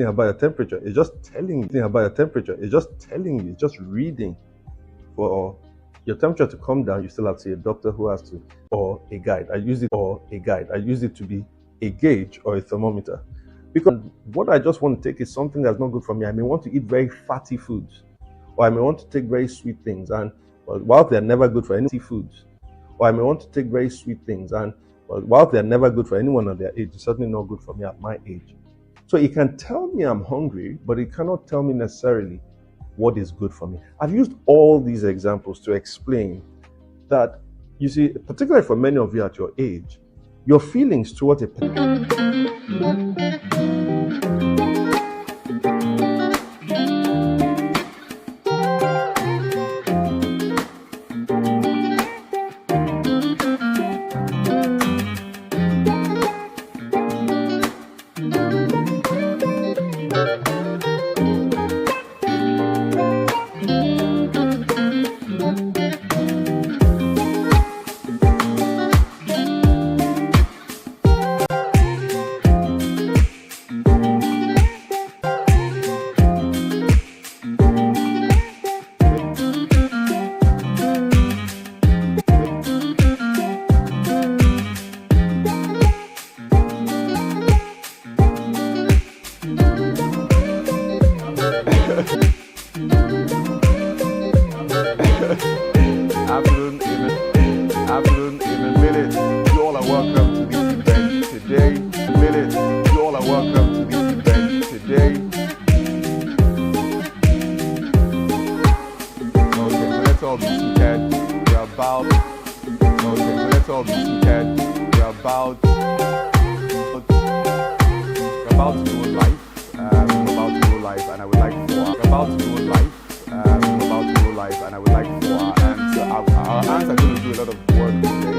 anything about your temperature. It's just telling you about your temperature. It's just telling you, it's just reading. For your temperature to come down, you still have to see a doctor who has to, or a guide. I use it to be a gauge or a thermometer. Because what I just want to take is something that's not good for me. I may want to eat very fatty foods, or I may want to take very sweet things. And while they're never good for any foods, or I may want to take very sweet things. And while they're never good for anyone at their age, it's certainly not good for me at my age. So it can tell me I'm hungry, but it cannot tell me necessarily what is good for me. I've used all these examples to explain that, you see, particularly for many of you at your age, your feelings towards a afternoon in a minute. You all are welcome to this event today. You all are welcome to this event today. Okay, so let's all be seated. We're about. Okay, so let's all be seated. We're about to go live. We're about to go live, and I would like for we're about to go live. We're about to go live, and I would like for our hands. Our hands are going to do a lot of work today.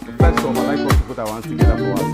So first of all, I'd like us to put our hands together for us.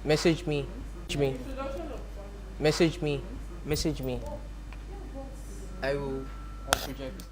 Message me, message me. I will project.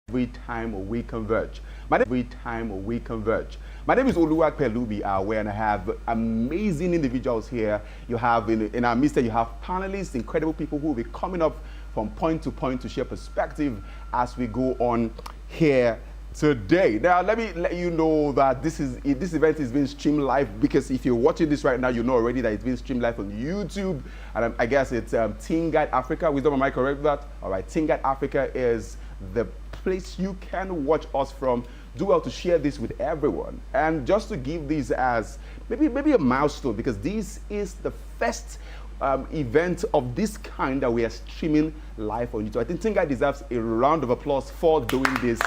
Every time we converge. Every time we converge. My name is Oluwak Pelubi Awe, and I have amazing individuals here. You have in our midst, you have panelists, incredible people who will be coming up from point to point to share perspective as we go on here today. Now, let me let you know that this event is being streamed live, because if you're watching this right now, you know already that it's being streamed live on YouTube, and I guess it's Teen Guide Africa. Wisdom, am I correct with that? All right, Teen Guide Africa is the place you can watch us from. Do well to share this with everyone, and just to give this as maybe a milestone, because this is the first event of this kind that we are streaming live on YouTube. I think Teen Guide deserves a round of applause for doing this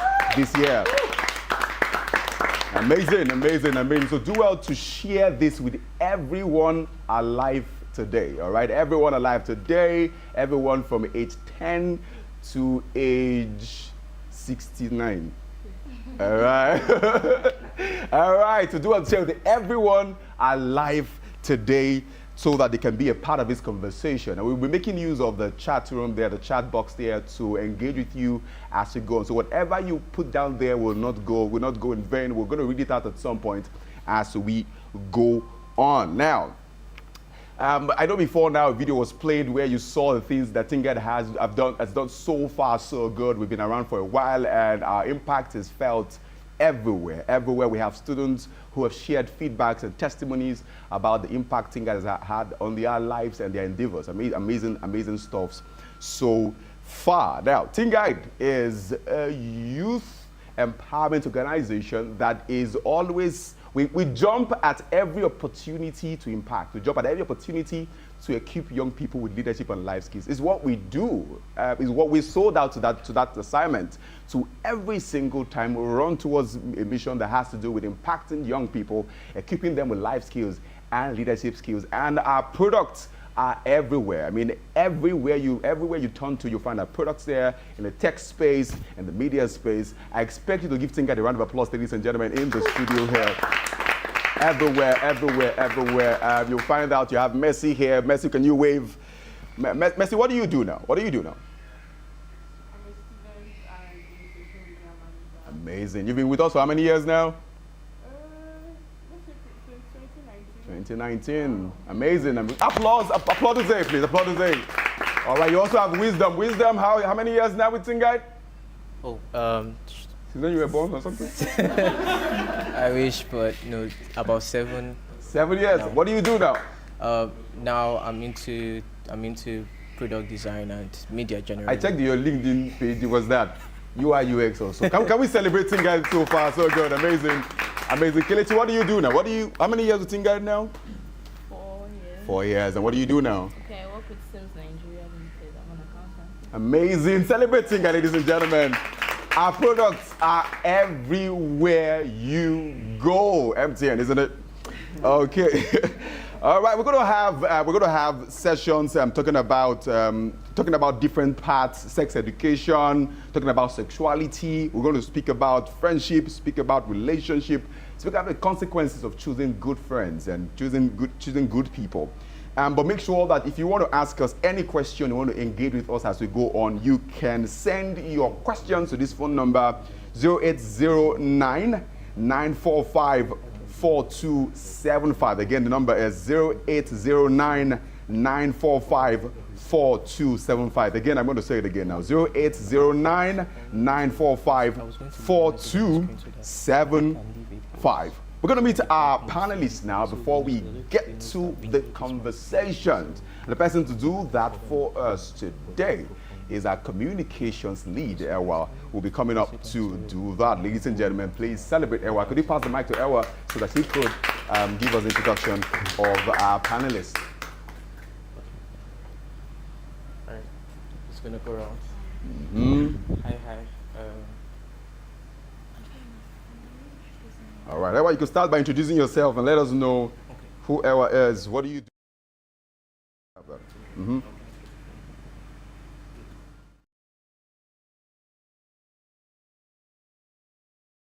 year. Amazing, amazing, amazing. So do well to share this with everyone alive today, all right? Everyone alive today, everyone from age 10 to age 69. All right. All right. So do well to share with everyone alive today, so that they can be a part of this conversation. And we'll be making use of the chat room there, the chat box there, to engage with you as you go on. So whatever you put down there will not go in vain. We're going to read it out at some point as we go on. Now, I know before now a video was played where you saw the things that Teen Guide has done so far so good. We've been around for a while, and our impact is felt everywhere. Everywhere we have students who have shared feedbacks and testimonies about the impact Teen Guide has had on their lives and their endeavors. Amazing, amazing stuff so far. Now, Teen Guide is a youth empowerment organization that is always, we jump at every opportunity to impact. We jump at every opportunity to equip young people with leadership and life skills. It's what we do. It's what we sold out to that assignment. So every single time we run towards a mission that has to do with impacting young people, equipping them with life skills and leadership skills. And our products are everywhere. I mean, everywhere you turn to, you'll find our products there, in the tech space, in the media space. I expect you to give Teen Guide a round of applause, ladies and gentlemen, in the studio here. Everywhere, everywhere, everywhere. You'll find out you have Messi here. Messi, can you wave? Messi, what do you do now? What do you do now? I'm a student and a social media manager. Amazing. You've been with us for how many years now? Since 2019. Amazing. Applause. Applaudissez, please. Applaudissez. All right. You also have Wisdom. Wisdom, how many years now with Teen Guide? Oh, Since when you were born or something? I wish, but no, about 7. 7 years. No. What do you do now? Now I'm into product design and media generation. I checked your LinkedIn page. It was that UI UX also. Can we celebrate Teen Guide so far? So good. Amazing. Amazing. Kelechi, what do you do now? How many years with Teen Guide now? 4 years. 4 years. And what do you do now? Okay, I work with Sims Nigeria Limited. I'm an accountant. Amazing. Celebrate Teen Guide, ladies and gentlemen. Our products are everywhere you go. MTN, isn't it? Okay. All right, we're gonna have sessions talking about different parts, sex education, talking about sexuality. We're going to speak about friendship, speak about relationship, speak about the consequences of choosing good friends and choosing good people. But make sure that if you want to ask us any question, you want to engage with us as we go on, you can send your questions to this phone number 0809 945 4275. Again, the number is 0809 945 4275. Again, I'm going to say it again now. 0809 945 4275. We're going to meet our panelists now before we get to the conversations. The person to do that for us today is our communications lead, Ewa, who will be coming up to do that. Ladies and gentlemen, please celebrate Ewa. Could you pass the mic to Ewa so that she could give us an introduction of our panelists? All right, just gonna go around. Hi. All right, Ewa, you can start by introducing yourself and let us know who Ewa is. What do you do?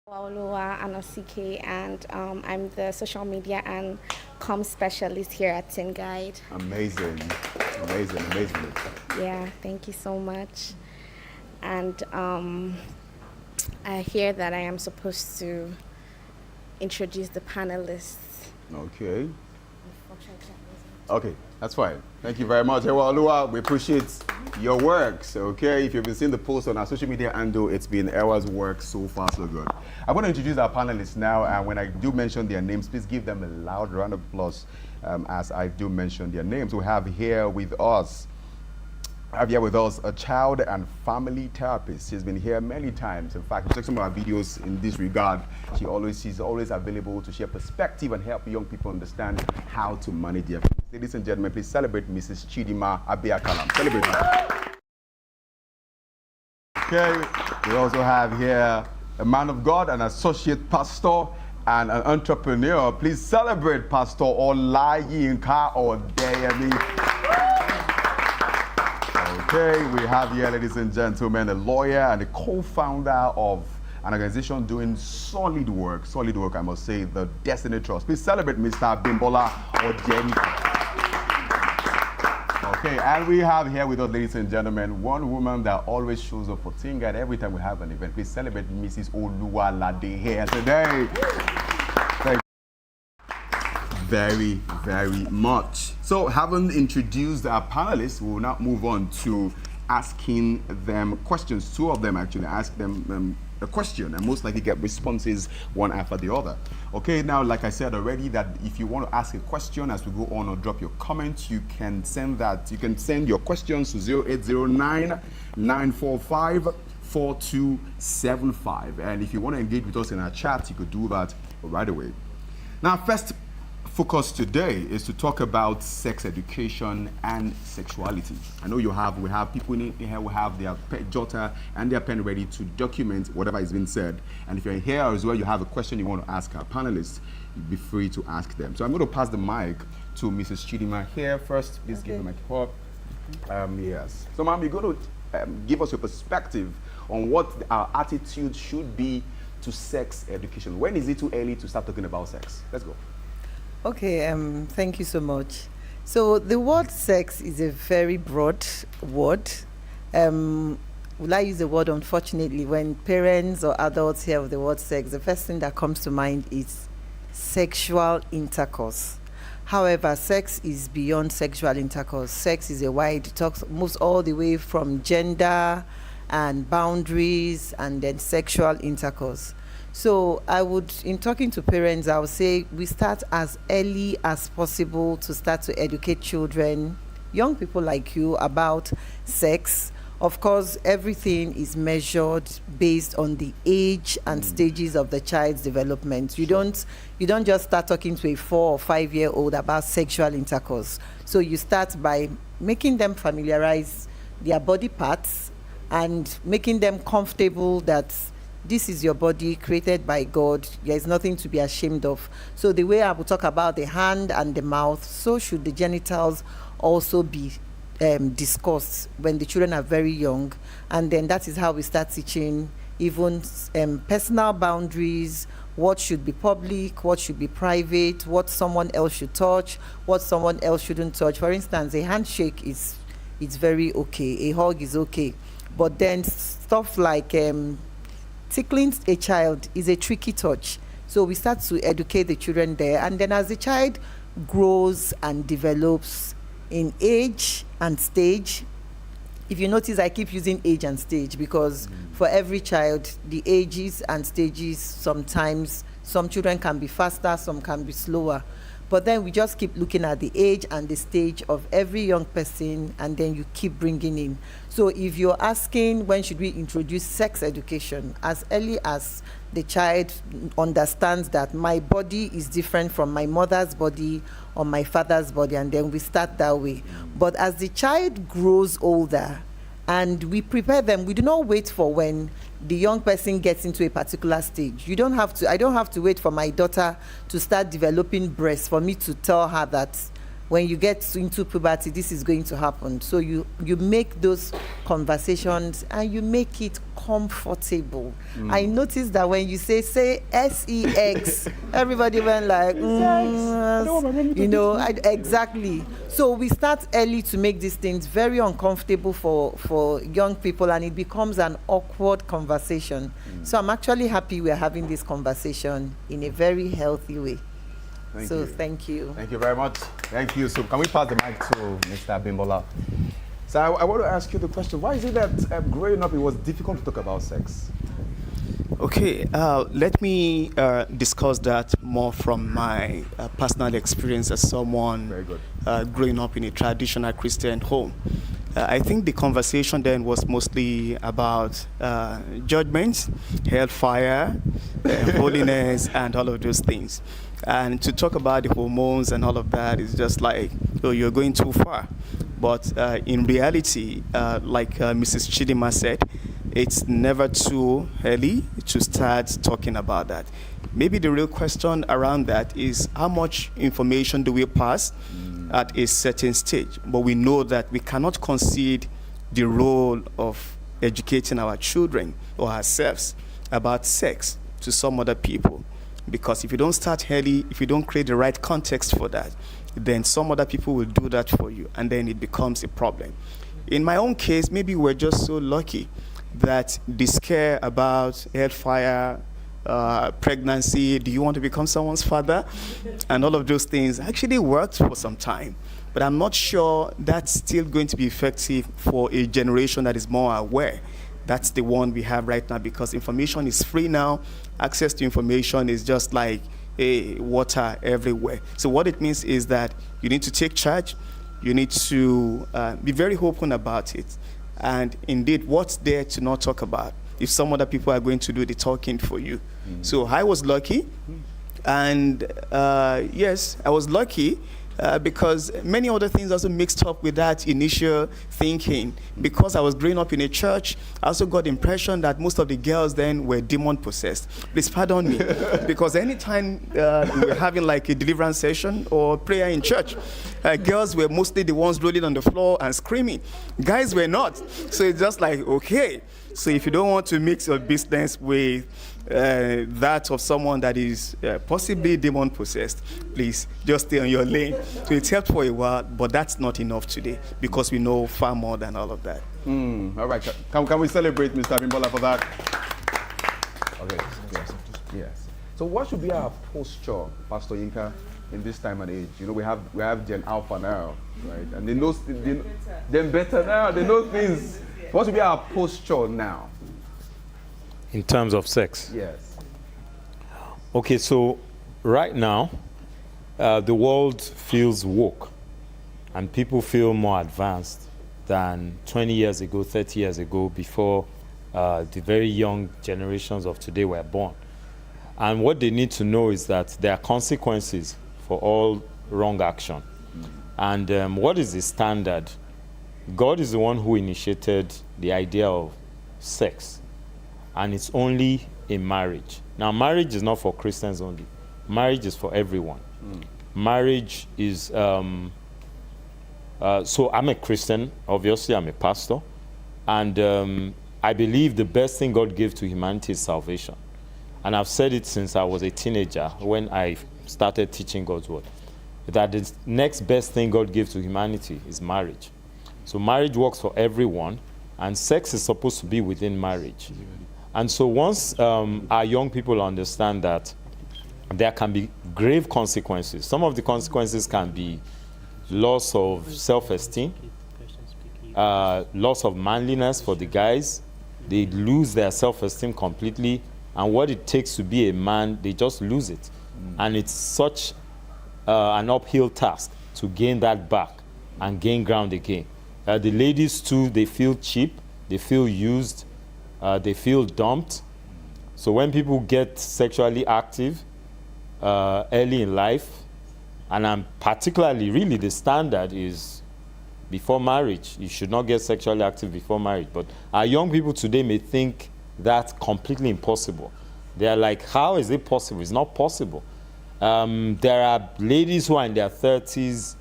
Oluwa Anosike, and I'm the social media and comm specialist here at Teen Guide. Amazing. Yeah, thank you so much. And I hear that I am supposed to introduce the panelists. Okay. Okay, that's fine. Thank you very much, Ewa Olua. We appreciate your works, okay? If you've been seeing the post on our social media handle, it's been Ewa's work so far, so good. I'm going to introduce our panelists now, and when I do mention their names, please give them a loud round of applause as I do mention their names. We have here with us a child and family therapist. She's been here many times. In fact, check some of our videos in this regard. She's always available to share perspective and help young people understand how to manage their feelings. Ladies and gentlemen, please celebrate Mrs. Chidima Abiakalam. Celebrate her. Okay, we also have here a man of God, an associate pastor, and an entrepreneur. Please celebrate Pastor Olayinka Odeyemi. Okay, we have here, ladies and gentlemen, a lawyer and a co-founder of an organization doing solid work, I must say, the Destiny Trust. Please celebrate Mr. Bimbola Odeyemi. Okay, and we have here with us, ladies and gentlemen, one woman that always shows up for Tinga every time we have an event. Please celebrate Mrs. Oluwalade here today. Thank you very, very much. So, having introduced our panelists, we will now move on to asking them questions. Two of them actually ask them a question and most likely get responses one after the other. Okay, now like I said already, that if you want to ask a question as we go on or drop your comments, you can send your questions to 0809-945-4275. And if you want to engage with us in our chat, you could do that right away. Now, first focus today is to talk about sex education and sexuality. I know we have people in here who have their jotter and their pen ready to document whatever is being said. And if you're here as well, you have a question you want to ask our panelists, be free to ask them. So I'm going to pass the mic to Mrs. Chidima here first. Please give the mic up. Yes. So ma'am, you're going to give us your perspective on what our attitude should be to sex education. When is it too early to start talking about sex? Let's go. Okay, thank you so much. So the word sex is a very broad word. Will I use the word unfortunately? When parents or adults hear of the word sex, the first thing that comes to mind is sexual intercourse. However, sex is beyond sexual intercourse. Sex is a wide, moves all the way from gender and boundaries and then sexual intercourse. So in talking to parents, I would say we start as early as possible to start to educate children, young people like you, about sex. Of course, everything is measured based on the age and stages of the child's development. You don't just start talking to a 4 or 5 year old about sexual intercourse. So you start by making them familiarize their body parts and making them comfortable that this is your body created by God. There is nothing to be ashamed of. So the way I will talk about the hand and the mouth, so should the genitals also be discussed when the children are very young. And then that is how we start teaching even personal boundaries, what should be public, what should be private, what someone else should touch, what someone else shouldn't touch. For instance, a handshake it's very okay. A hug is okay. But then stuff like tickling a child is a tricky touch. So we start to educate the children there. And then as the child grows and develops in age and stage, if you notice, I keep using age and stage because for every child, the ages and stages, sometimes some children can be faster, some can be slower. But then we just keep looking at the age and the stage of every young person, and then you keep bringing in. So if you're asking when should we introduce sex education, as early as the child understands that my body is different from my mother's body or my father's body, and then we start that way. But as the child grows older and we prepare them, we do not wait for when the young person gets into a particular stage. I don't have to wait for my daughter to start developing breasts for me to tell her that when you get into puberty, this is going to happen. So you make those conversations and you make it comfortable. I noticed that when you say sex, everybody went like, exactly. So we start early to make these things very uncomfortable for young people, and it becomes an awkward conversation. So I'm actually happy we're having this conversation in a very healthy way. Thank you. Thank you very much. Thank you. So can we pass the mic to Mr. Abimbola? So I want to ask you the question, why is it that growing up it was difficult to talk about sex? Okay, let me discuss that more from my personal experience as someone Very good. Growing up in a traditional Christian home. I think the conversation then was mostly about judgments, hellfire, holiness, and all of those things. And to talk about the hormones and all of that is just like, oh, you're going too far. But in reality, like Mrs. Chidima said, it's never too early to start talking about that. Maybe the real question around that is how much information do we pass at a certain stage? But we know that we cannot concede the role of educating our children or ourselves about sex to some other people. Because if you don't start early, if you don't create the right context for that, then some other people will do that for you, and then it becomes a problem. In my own case, maybe we're just so lucky that the scare about hellfire, pregnancy, do you want to become someone's father, and all of those things actually worked for some time. But I'm not sure that's still going to be effective for a generation that is more aware. That's the one we have right now, because information is free now. Access to information is just like water everywhere. So what it means is that you need to take charge. You need to be very open about it. And indeed, what's there to not talk about if some other people are going to do the talking for you? So I was lucky. And yes, I was lucky because many other things also mixed up with that initial thinking. Because I was growing up in a church, I also got the impression that most of the girls then were demon possessed. Please pardon me. Because anytime we were having like a deliverance session or prayer in church, girls were mostly the ones rolling on the floor and screaming. Guys were not. So it's just like, okay. So if you don't want to mix your business with that of someone that is possibly demon possessed, please just stay on your lane. So it helped for a while, but that's not enough today because we know far more than all of that. All right, can we celebrate Mr. Abimbola for that? Okay, yes. So what should be our posture, Pastor Yinka, in this time and age? You know, we have Gen Alpha now, right? And they know they're better now. They know things. What should be our posture now? In terms of sex? Yes. Okay, so right now, the world feels woke, and people feel more advanced than 20 years ago, 30 years ago, before the very young generations of today were born. And what they need to know is that there are consequences for all wrong action. And what is the standard? God is the one who initiated the idea of sex, and it's only in marriage. Now, marriage is not for Christians only. Marriage is for everyone. Marriage is, so I'm a Christian, obviously I'm a pastor, and I believe the best thing God gave to humanity is salvation. And I've said it since I was a teenager when I started teaching God's word, that the next best thing God gave to humanity is marriage. So marriage works for everyone, and sex is supposed to be within marriage. And so once our young people understand that there can be grave consequences, some of the consequences can be loss of self-esteem, loss of manliness for the guys. They lose their self-esteem completely, and what it takes to be a man, they just lose it. And it's such an uphill task to gain that back and gain ground again. The ladies too, they feel cheap, they feel used, they feel dumped. So when people get sexually active early in life, and I'm particularly, really the standard is before marriage. You should not get sexually active before marriage. But our young people today may think that's completely impossible. They're like, how is it possible? It's not possible. There are ladies who are in their 30s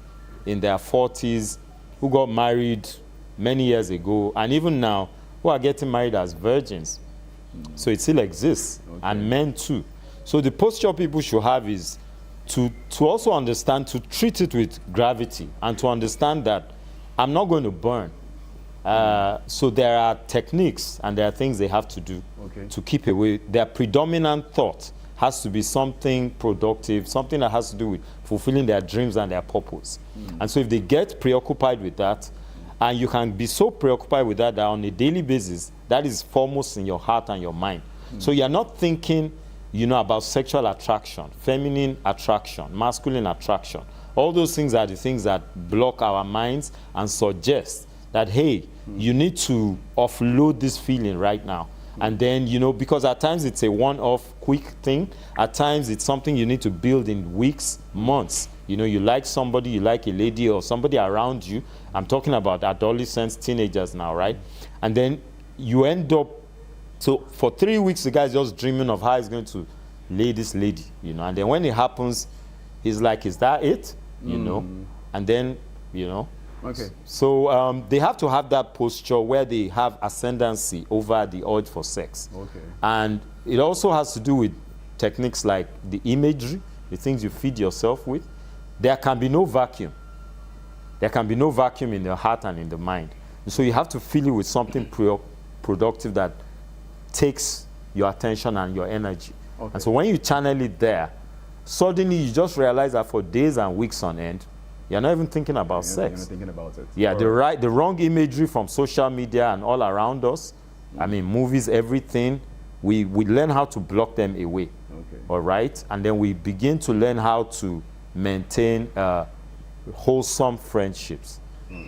in their 40s who got married many years ago, and even now, who are getting married as virgins. So it still exists, and men too. So the posture people should have is to also understand, to treat it with gravity, and to understand that I'm not going to burn. So there are techniques and there are things they have to do to keep away. Their predominant thought has to be something productive, something that has to do with fulfilling their dreams and their purpose. And so if they get preoccupied with that, and you can be so preoccupied with that on a daily basis, that is foremost in your heart and your mind. So you're not thinking, about sexual attraction, feminine attraction, masculine attraction. All those things are the things that block our minds and suggest that, hey, you need to offload this feeling right now. And then, because at times it's a one-off quick thing. At times it's something you need to build in weeks, months. You like somebody, you like a lady or somebody around you. I'm talking about adolescents, teenagers now, right? And then you end up, so for 3 weeks, the guy's just dreaming of how he's going to lay this lady, And then when it happens, he's like, is that it? And then, Okay. So they have to have that posture where they have ascendancy over the urge for sex. Okay. And it also has to do with techniques like the imagery, the things you feed yourself with. There can be no vacuum. There can be no vacuum in the heart and in the mind. So you have to fill it with something productive that takes your attention and your energy. Okay. And so when you channel it there, suddenly you just realize that for days and weeks on end, you're not even thinking about sex. You're not thinking about it. Yeah, the wrong imagery from social media and all around us. I mean, movies, everything. We learn how to block them away. Okay. All right, and then we begin to learn how to maintain wholesome friendships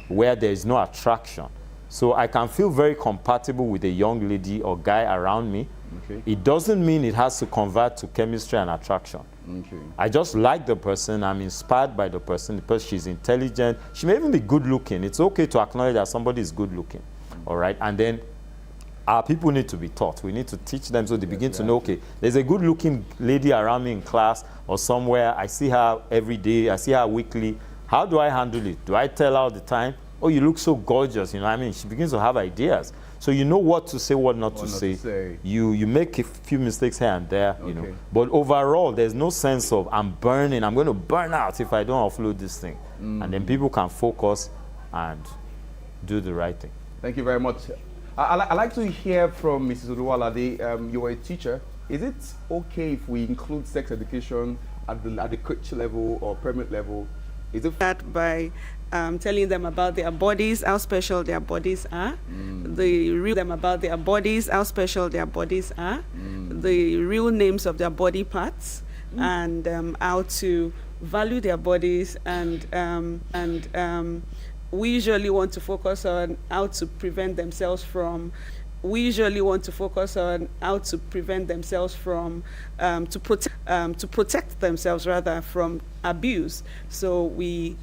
where there is no attraction. So I can feel very compatible with a young lady or guy around me. Okay. It doesn't mean it has to convert to chemistry and attraction. Okay. I just like the person. I'm inspired by the person because she's intelligent. She may even be good looking. It's okay to acknowledge that somebody is good looking. All right. And then our people need to be taught. We need to teach them so they begin to know, okay, there's a good looking lady around me in class or somewhere. I see her every day. I see her weekly. How do I handle it? Do I tell her all the time, oh, you look so gorgeous? What I mean? She begins to have ideas. So you know what to say, what not to say. You make a few mistakes here and there, But overall, there's no sense of I'm burning. I'm going to burn out if I don't offload this thing. And then people can focus and do the right thing. Thank you very much. I'd like to hear from Mrs. Oluwalade. You are a teacher. Is it okay if we include sex education at the crèche level or permanent level? Is it that by telling them about their bodies, how special their bodies are, the real them about their bodies, how special their bodies are, the real names of their body parts, and how to value their bodies, and we usually want to focus on how to prevent themselves from. We usually want to focus on how to prevent themselves from, to protect themselves rather from abuse. So we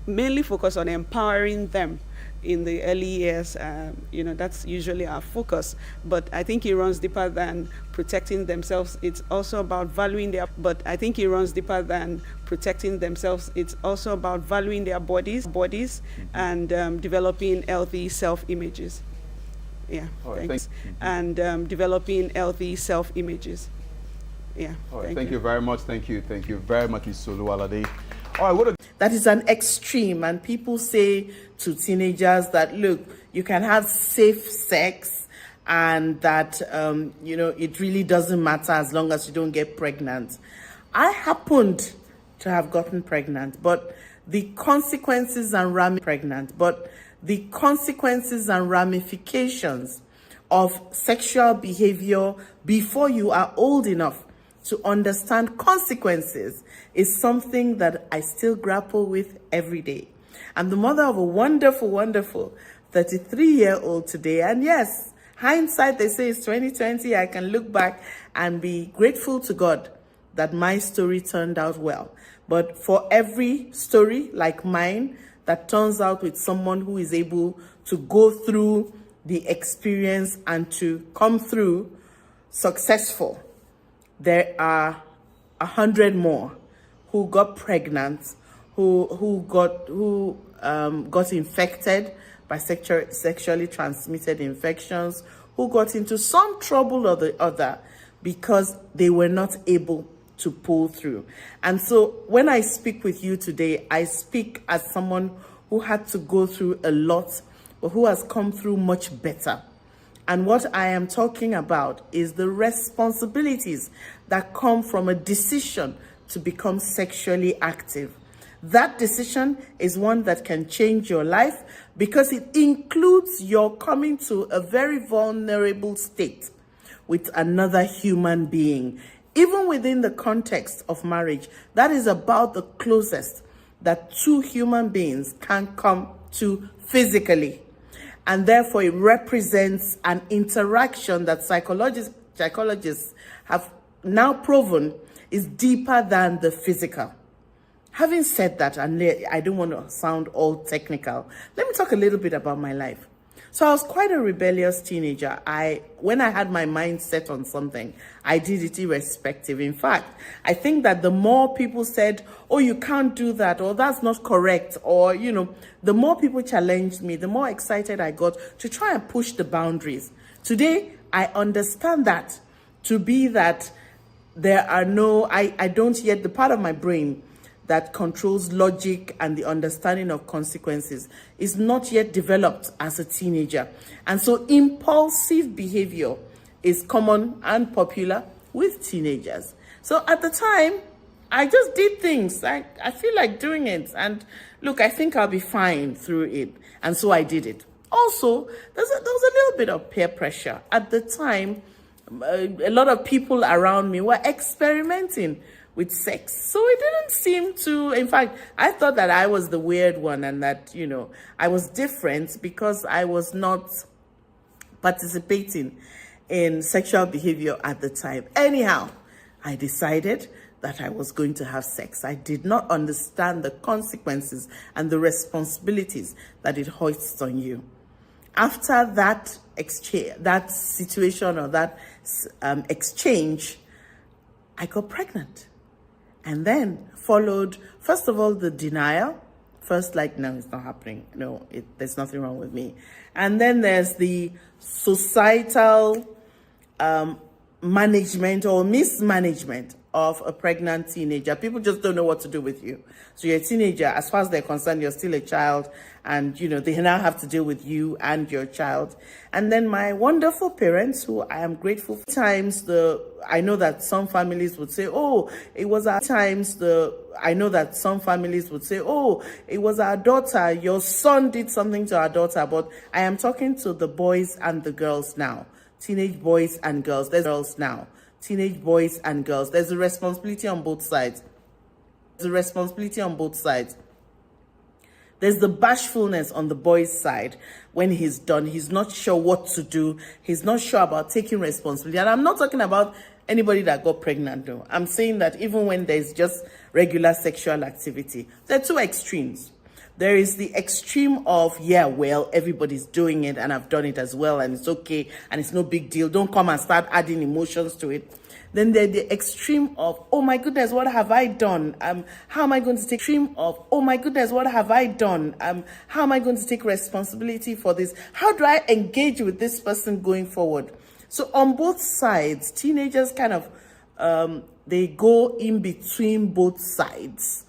mainly focus on empowering them in the early years. That's usually our focus. But I think it runs deeper than protecting themselves. It's also about valuing their. But I think it runs deeper than protecting themselves. It's also about valuing their bodies, and developing healthy self-images. Yeah, right, thanks. And developing healthy self-images. Yeah. All right, thank you very much. Thank you very much, Ms. Oluwalade. All right, that is an extreme, and people say to teenagers that, look, you can have safe sex, and that it really doesn't matter as long as you don't get pregnant. I happened to have gotten pregnant, but the consequences and ramifications of sexual behavior before you are old enough to understand consequences is something that I still grapple with every day. I'm the mother of a wonderful, wonderful 33-year-old today. And yes, hindsight, they say, is 2020. I can look back and be grateful to God that my story turned out well. But for every story like mine that turns out with someone who is able to go through the experience and to come through successful, there are 100 more who got pregnant, who got infected by sexually transmitted infections, who got into some trouble or the other because they were not able to pull through. And so when I speak with you today, I speak as someone who had to go through a lot, but who has come through much better. And what I am talking about is the responsibilities that come from a decision to become sexually active. That decision is one that can change your life because it includes your coming to a very vulnerable state with another human being. Even within the context of marriage, that is about the closest that two human beings can come to physically. And therefore, it represents an interaction that psychologists have now proven is deeper than the physical. Having said that, and I don't want to sound all technical, let me talk a little bit about my life. So I was quite a rebellious teenager. When I had my mind set on something, I did it irrespective. In fact, I think that the more people said, oh, you can't do that, or that's not correct, or, the more people challenged me, the more excited I got to try and push the boundaries. Today, I understand that to be that there are I don't yet, the part of my brain that controls logic and the understanding of consequences is not yet developed as a teenager. And so impulsive behavior is common and popular with teenagers. So at the time, I just did things. I feel like doing it. And look, I think I'll be fine through it. And so I did it. Also, there was a little bit of peer pressure. At the time, a lot of people around me were experimenting with sex. So it didn't seem to, in fact, I thought that I was the weird one and that, I was different because I was not participating in sexual behavior at the time. Anyhow, I decided that I was going to have sex. I did not understand the consequences and the responsibilities that it hoists on you. After that exchange, that situation or that exchange, I got pregnant. And then followed, first of all, the denial. First, like, no, it's not happening. No, there's nothing wrong with me. And then there's the societal management or mismanagement of a pregnant teenager. People just don't know what to do with you. So you're a teenager, as far as they're concerned, you're still a child, and they now have to deal with you and your child. And then my wonderful parents, who I am grateful for. I know that some families would say, oh, it was our daughter, your son did something to our daughter. But I am talking to the boys and the girls now. Teenage boys and girls. There's girls now. Teenage boys and girls. There's a responsibility on both sides. There's the bashfulness on the boy's side when he's done. He's not sure what to do. He's not sure about taking responsibility. And I'm not talking about anybody that got pregnant, though. I'm saying that even when there's just regular sexual activity, there are two extremes. There is the extreme of, yeah, well, everybody's doing it and I've done it as well and it's okay and it's no big deal. Don't come and start adding emotions to it. Then there's the extreme of, oh my goodness, what have I done? How am I going to take how am I going to take responsibility for this? How do I engage with this person going forward? So on both sides, teenagers kind of, they go in between both sides.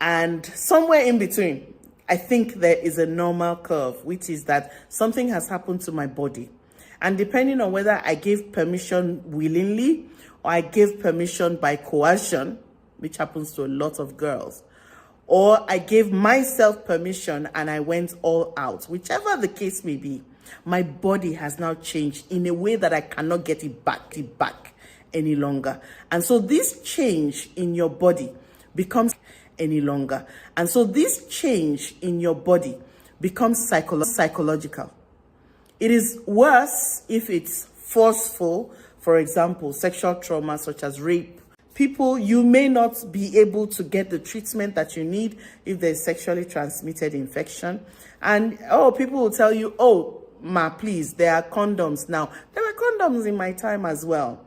And somewhere in between, I think there is a normal curve, which is that something has happened to my body. And depending on whether I gave permission willingly or I gave permission by coercion, which happens to a lot of girls, or I gave myself permission and I went all out, whichever the case may be, my body has now changed in a way that I cannot get it back any longer. And so this change in your body becomes psychological. It is worse if it's forceful. For example, sexual trauma such as rape. You may not be able to get the treatment that you need if there's sexually transmitted infection. And, people will tell you, oh, ma, please, there are condoms now. There were condoms in my time as well.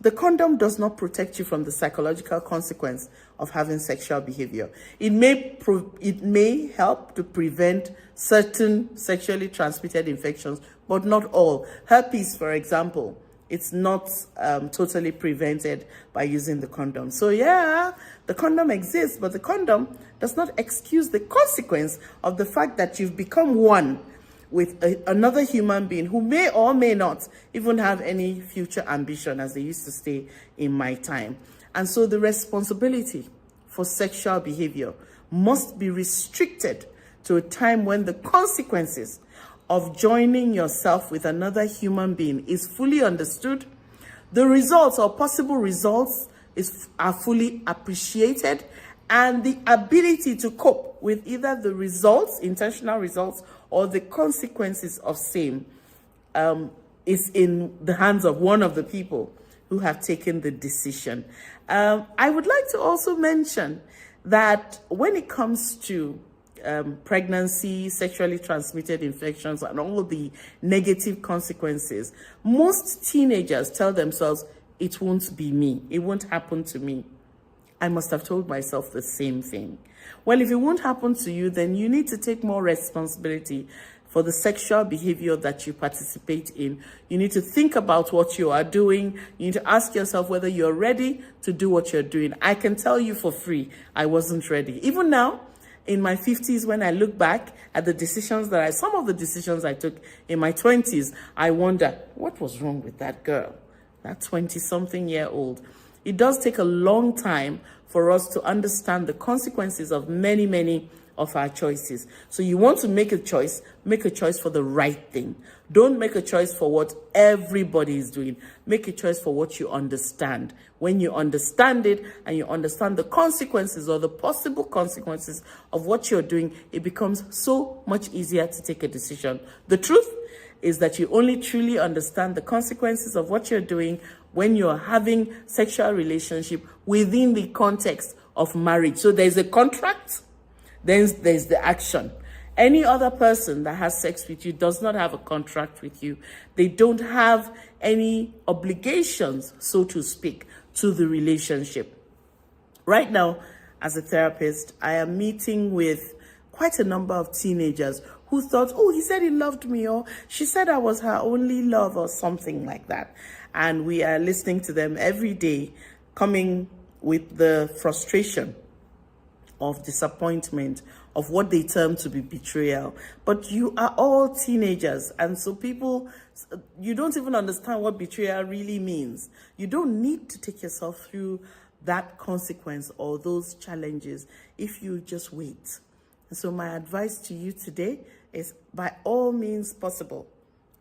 The condom does not protect you from the psychological consequence of having sexual behavior. It may help to prevent certain sexually transmitted infections, but not all. Herpes, for example, it's not totally prevented by using the condom. So yeah, the condom exists, but the condom does not excuse the consequence of the fact that you've become one with another human being who may or may not even have any future ambition, as they used to say in my time. And so the responsibility for sexual behavior must be restricted to a time when the consequences of joining yourself with another human being is fully understood, the results or possible results are fully appreciated, and the ability to cope with either the results, intentional results, or the consequences of same is in the hands of one of the people who have taken the decision. I would like to also mention that when it comes to pregnancy, sexually transmitted infections, and all the negative consequences, most teenagers tell themselves, it won't be me, it won't happen to me. I must have told myself the same thing. Well, if it won't happen to you, then you need to take more responsibility for the sexual behavior that you participate in. You need to think about what you are doing. You need to ask yourself whether you're ready to do what you're doing. I can tell you for free, I wasn't ready. Even now, in my 50s, when I look back at the decisions some of the decisions I took in my 20s, I wonder, what was wrong with that girl, that 20-something-year-old? It does take a long time for us to understand the consequences of many, many of our choices. So you want to make a choice for the right thing. Don't make a choice for what everybody is doing. Make a choice for what you understand. When you understand it and you understand the consequences or the possible consequences of what you're doing, it becomes so much easier to take a decision. The truth is that you only truly understand the consequences of what you're doing when you're having sexual relationship within the context of marriage. So there's a contract, then there's the action. Any other person that has sex with you does not have a contract with you. They don't have any obligations, so to speak, to the relationship. Right now, as a therapist, I am meeting with quite a number of teenagers who thought, oh, he said he loved me, or she said I was her only love, or something like that. And we are listening to them every day, coming with the frustration of disappointment, of what they term to be betrayal. But you are all teenagers, and so you don't even understand what betrayal really means. You don't need to take yourself through that consequence or those challenges if you just wait. And so my advice to you today is, by all means possible,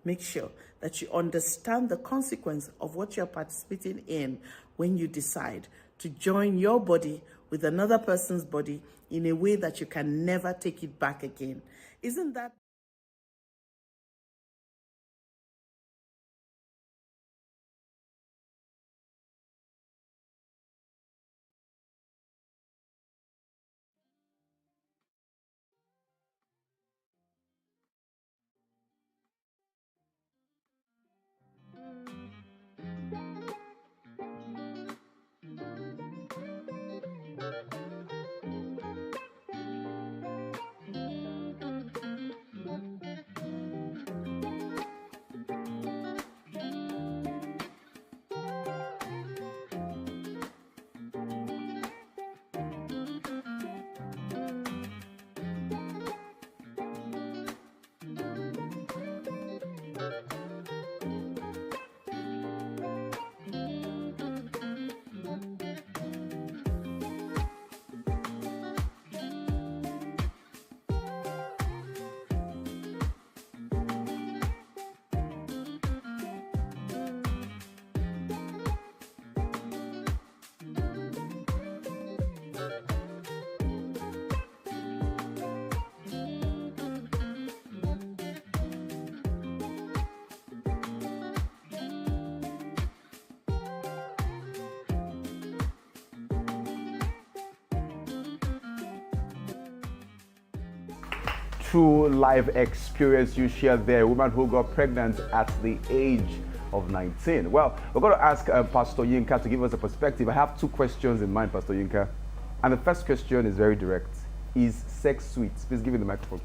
make sure that you understand the consequence of what you're participating in when you decide to join your body with another person's body in a way that you can never take it back again. Isn't that true life experience you shared there. A woman who got pregnant at the age of 19. Well, we're going to ask Pastor Yinka to give us a perspective. I have 2 questions in mind, Pastor Yinka. And the first question is very direct. Is sex sweet? Please give me the microphone.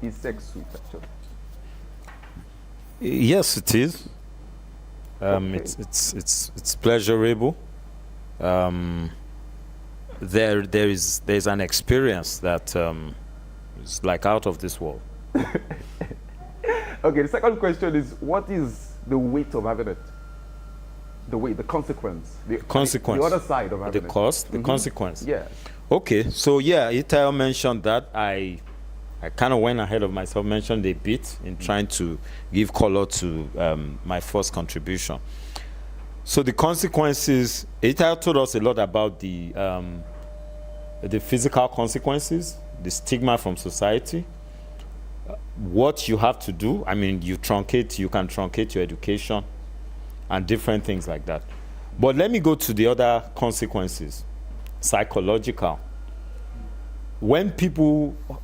Is sex sweet, actually? Yes, it is. Okay. It's pleasurable. There's an experience that is like out of this world. Okay, the second question is, what is the weight of having it? The weight, the consequence. The other side of having it. The cost, the consequence. Yeah. Okay, so yeah, Itayo mentioned that. I kind of went ahead of myself, mentioned a bit in trying to give color to my first contribution. So the consequences, Itayo told us a lot about the physical consequences, the stigma from society, what you have to do. I mean, you can truncate your education and different things like that. But let me go to the other consequences, psychological. When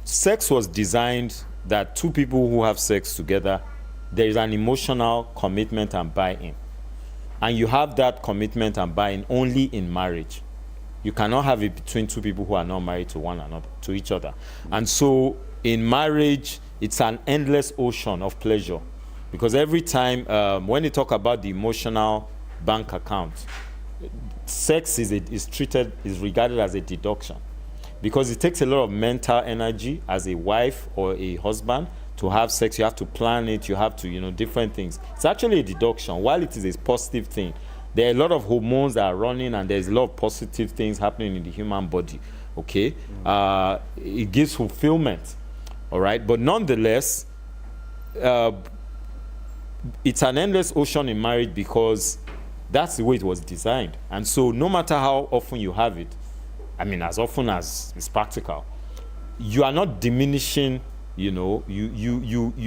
sex was designed that 2 people who have sex together, there is an emotional commitment and buy-in. And you have that commitment and buy-in only in marriage. You cannot have it between 2 people who are not married to one another, to each other. And so in marriage, it's an endless ocean of pleasure. Because every time, when you talk about the emotional bank account, sex is regarded as a deduction. Because it takes a lot of mental energy as a wife or a husband to have sex. You have to plan it, you have to, different things. It's actually a deduction. While it is a positive thing, there are a lot of hormones that are running, and there's a lot of positive things happening in the human body, okay? It gives fulfillment, all right? But nonetheless, it's an endless ocean in marriage because that's the way it was designed. And so no matter how often you have it, I mean, as often as it's practical, you are not diminishing, you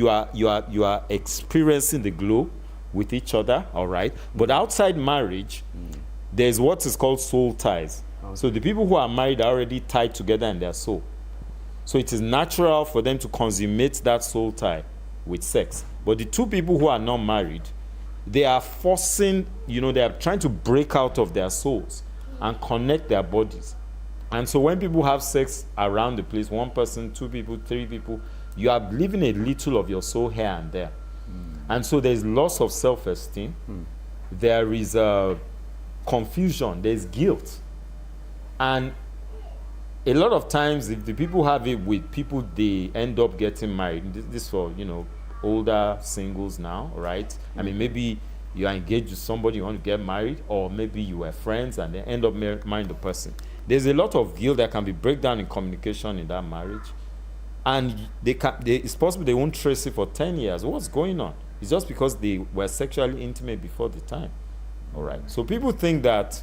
are experiencing the glow with each other, all right? But outside marriage, there's what is called soul ties. Okay. So the people who are married are already tied together in their soul. So it is natural for them to consummate that soul tie with sex. But the 2 people who are not married, they are forcing, they are trying to break out of their souls and connect their bodies. And so when people have sex around the place, 1 person, 2 people, 3 people, you are leaving a little of your soul here and there. And so there's loss of self-esteem. There is confusion. There's guilt. And a lot of times, if the people have it with people, they end up getting married. This for, older singles now, right? I mean, maybe you are engaged with somebody, you want to get married, or maybe you were friends and they end up marrying the person. There's a lot of guilt that can be breakdown in communication in that marriage. And it's possible they won't trace it for 10 years. What's going on? It's just because they were sexually intimate before the time. All right. So people think that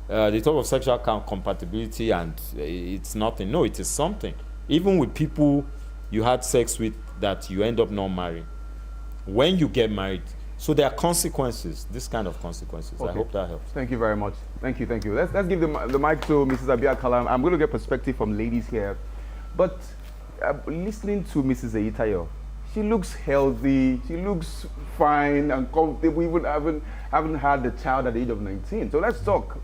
they talk of sexual compatibility and it's nothing. No, it is something. Even with people you had sex with that you end up not marrying. When you get married, so there are consequences, this kind of consequences. Okay. I hope that helps. Thank you very much. Thank you. Let's give the mic to Mrs. Abia Kalam. I'm going to get perspective from ladies here. But listening to Mrs. Eitayo, she looks healthy, she looks fine and comfortable, even haven't had a child at the age of 19. So let's talk.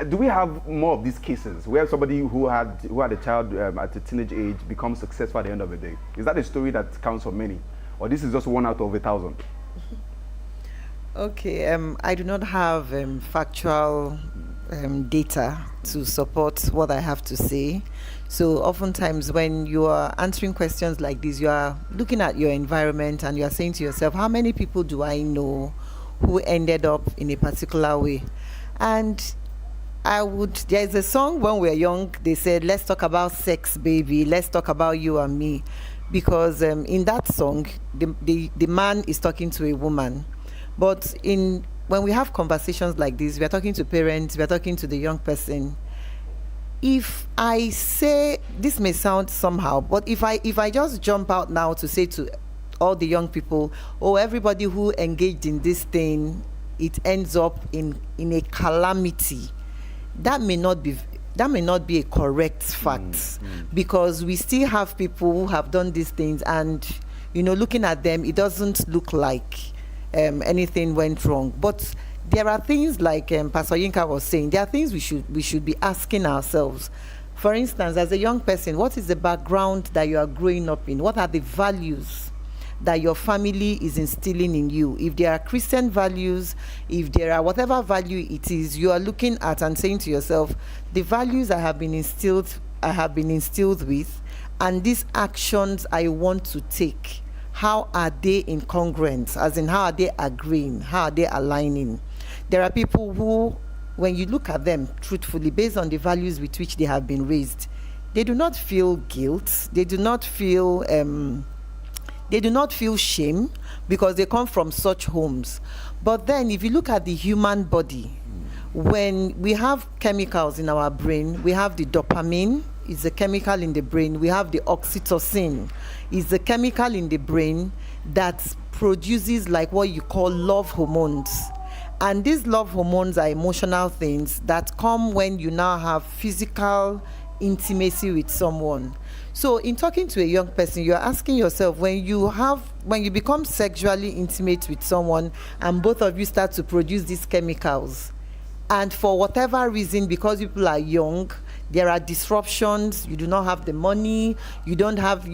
Do we have more of these cases where somebody who had a child at a teenage age becomes successful at the end of the day? Is that a story that counts for many? Or this is just 1 out of 1,000? Okay, I do not have factual data to support what I have to say. So oftentimes when you are answering questions like this, you are looking at your environment and you are saying to yourself, how many people do I know who ended up in a particular way? And there's a song when we were young, they said, let's talk about sex, baby, let's talk about you and me. Because in that song, the man is talking to a woman. But when we have conversations like this, we are talking to parents, we are talking to the young person. If I say, this may sound somehow, but if I just jump out now to say to all the young people, oh, everybody who engaged in this thing, it ends up in a calamity, that may not be a correct fact, because we still have people who have done these things, and looking at them, it doesn't look like anything went wrong. But there are things like Pastor Yinka was saying, there are things we should be asking ourselves. For instance, as a young person, what is the background that you are growing up in? What are the values that your family is instilling in you? If there are Christian values, if there are whatever value it is, you are looking at and saying to yourself, the values I have been instilled with, and these actions I want to take, how are they in congruence? As in, how are they agreeing? How are they aligning? There are people who, when you look at them truthfully, based on the values with which they have been raised, they do not feel guilt. They do not feel shame because they come from such homes. But then if you look at the human body, when we have chemicals in our brain, we have the dopamine, is a chemical in the brain. We have the oxytocin, is a chemical in the brain that produces like what you call love hormones. And these love hormones are emotional things that come when you now have physical intimacy with someone. So in talking to a young person, you're asking yourself, when you become sexually intimate with someone and both of you start to produce these chemicals, and for whatever reason, because people are young, there are disruptions, you do not have the money, you don't have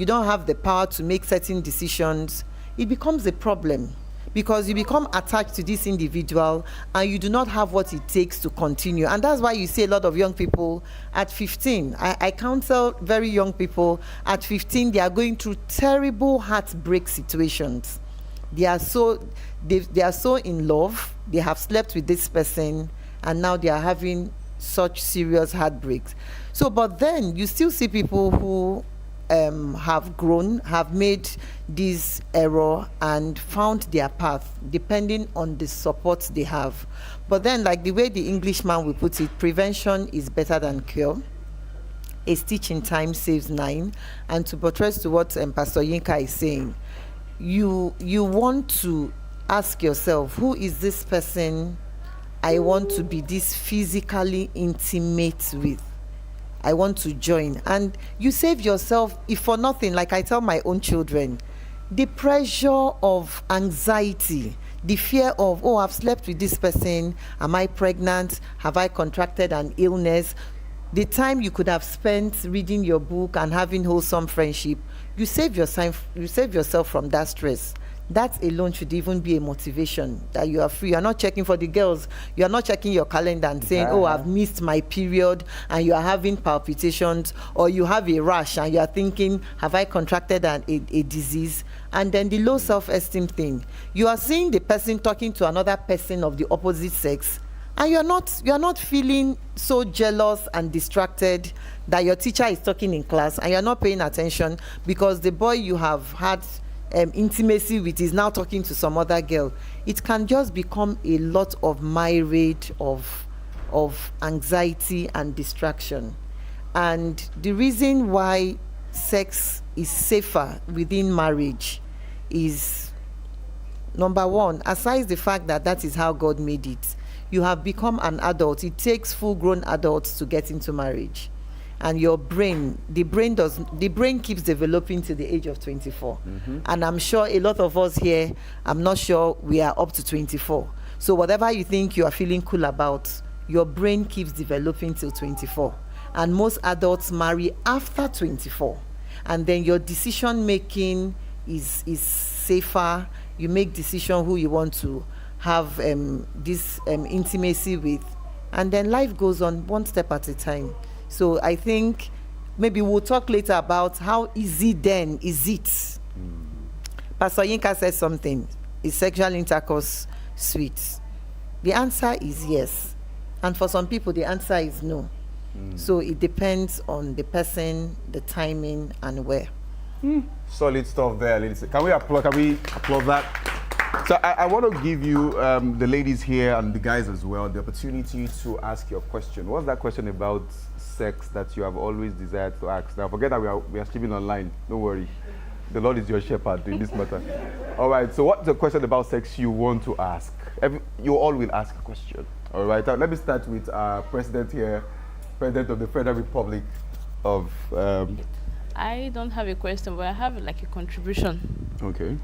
the power to make certain decisions, it becomes a problem. Because you become attached to this individual and you do not have what it takes to continue. And that's why you see a lot of young people at 15. I counsel very young people at 15, they are going through terrible heartbreak situations. They are so in love, they have slept with this person, and now they are having such serious heartbreaks. So, but then you still see people who have grown, have made this error and found their path depending on the support they have. But then, like the way the Englishman will put it, prevention is better than cure. A stitch in time saves 9. And to buttress to what Pastor Yinka is saying, you want to ask yourself, who is this person I want to be this physically intimate with? I want to join. And you save yourself, if for nothing, like I tell my own children, the pressure of anxiety, the fear of, oh, I've slept with this person, am I pregnant, have I contracted an illness? The time you could have spent reading your book and having wholesome friendship, you save yourself from that stress. That alone should even be a motivation that you are free. You're not checking for the girls. You're not checking your calendar and saying, oh, I've missed my period, and you are having palpitations, or you have a rash and you are thinking, have I contracted a disease? And then the low self-esteem thing. You are seeing the person talking to another person of the opposite sex, and you're not feeling so jealous and distracted that your teacher is talking in class and you're not paying attention because the boy you have had intimacy with is now talking to some other girl. It can just become a lot of myriad of anxiety and distraction. And the reason why sex is safer within marriage is, number one, aside the fact that that is how God made it, you have become an adult. It takes full-grown adults to get into marriage. And your brain, the brain keeps developing to the age of 24. Mm-hmm. And I'm sure a lot of us here, I'm not sure we are up to 24. So whatever you think you are feeling cool about, your brain keeps developing till 24. And most adults marry after 24. And then your decision making is safer. You make decision who you want to have this intimacy with. And then life goes on one step at a time. So I think maybe we'll talk later about how easy then is it. Pastor Yinka said something, is sexual intercourse sweet? The answer is yes. And for some people, the answer is no. So it depends on the person, the timing, and where. Solid stuff there, ladies. Can we applaud that? So I want to give you, the ladies here and the guys as well, the opportunity to ask your question. What's that question about sex that you have always desired to ask? Now forget that we are streaming online. Don't worry. The Lord is your shepherd in this matter. All right. So what's the question about sex you want to ask? You all will ask a question. All right. Now, let me start with our president here, President of the Federal Republic of... I don't have a question, but I have like a contribution. Okay.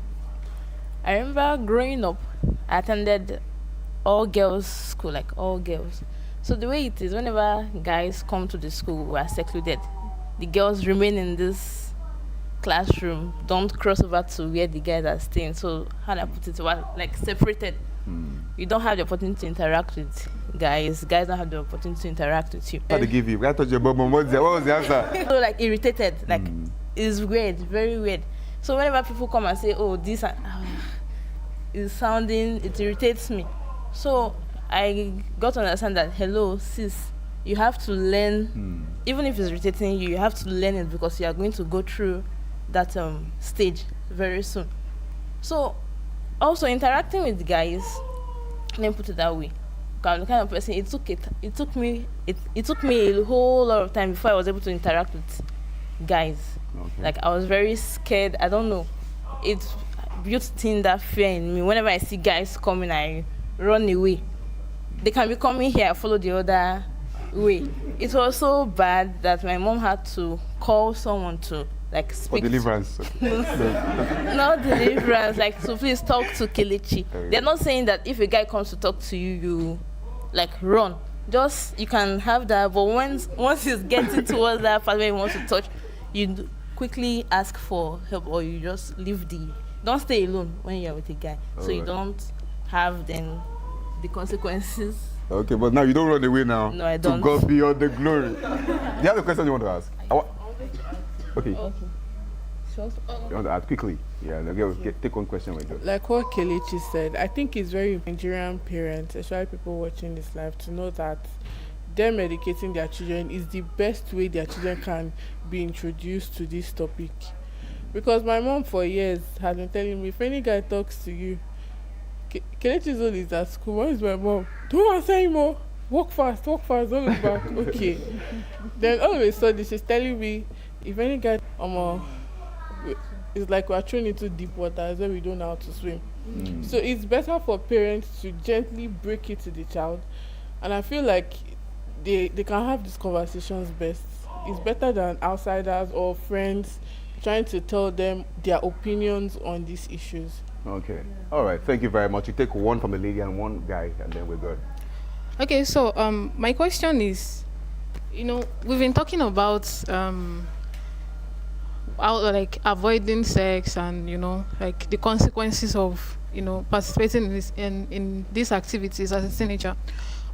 I remember growing up, I attended all girls school, like all girls. So the way it is, whenever guys come to the school, we are secluded. The girls remain in this classroom, don't cross over to where the guys are staying. So how do I put it? Well, like separated. You don't have the opportunity to interact with guys. Guys don't have the opportunity to interact with you. What did they give you? I touched your bum. What was the answer? So like irritated, like it's weird, very weird. So whenever people come and say, "Oh, this is sounding," it irritates me. So I got to understand that, hello, sis, you have to learn, even if it's irritating you, you have to learn it because you are going to go through that stage very soon. So also interacting with guys, let me put it that way. I'm the kind of person, it took me a whole lot of time before I was able to interact with guys. Okay. Like I was very scared. I don't know. It built in that fear in me. Whenever I see guys coming, I run away. They can be coming here, I follow the other way. It was so bad that my mom had to call someone to like speak. For deliverance. Not deliverance, like to please talk to Kelechi. They're not saying that if a guy comes to talk to you, you like run. Just you can have that, but once he's getting towards that part where he wants to touch, you quickly ask for help, or you just leave don't stay alone when you're with a guy. So you don't have then the consequences. Okay, but now you don't run away now. No, I don't. To God be all the glory. Do you have a question you want to ask? Okay. You want to ask quickly? Yeah, take one question with you. Like what Kelechi said, I think it's very Nigerian parents, especially people watching this live, to know that them educating their children is the best way their children can be introduced to this topic. Because my mom for years has been telling me, if any guy talks to you, Kelechi's old is at school. Where is my mom? Don't answer him more. Walk fast, don't look back. Okay. Then all of a sudden she's telling me, if any guy it's like we're thrown into deep water as well, we don't know how to swim. So it's better for parents to gently break it to the child, and I feel like they can have these conversations best. It's better than outsiders or friends trying to tell them their opinions on these issues. Okay. All right. Thank you very much. You take one from a lady and one guy, and then we're good. Okay. So my question is, we've been talking about like avoiding sex and like the consequences of participating in these activities as a teenager.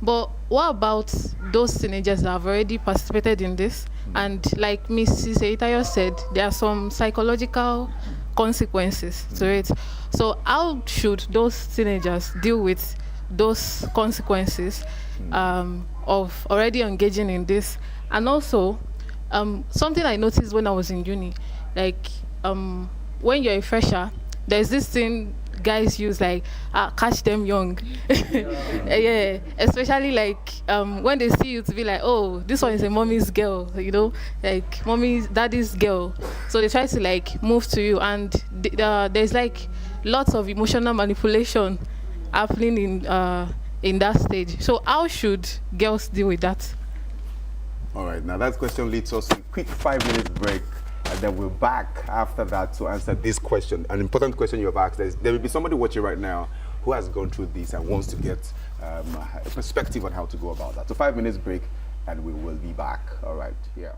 But what about those teenagers that have already participated in this? And like Mrs. Eitayo said, there are some psychological consequences to it. So how should those teenagers deal with those consequences of already engaging in this? And also, something I noticed when I was in uni, like when you're a fresher, there's this thing guys use, like catch them young. Yeah, especially like when they see you to be like, oh, this one is a mommy's girl, like mommy's daddy's girl. So they try to like move to you, and there's like lots of emotional manipulation happening in that stage. So how should girls deal with that? All right, now that question leads us to a quick 5-minute break, and then we're back after that to answer this question, an important question you have asked. There will be somebody watching right now who has gone through this and wants to get a perspective on how to go about that. So 5 minutes break, and we will be back. All right, yeah.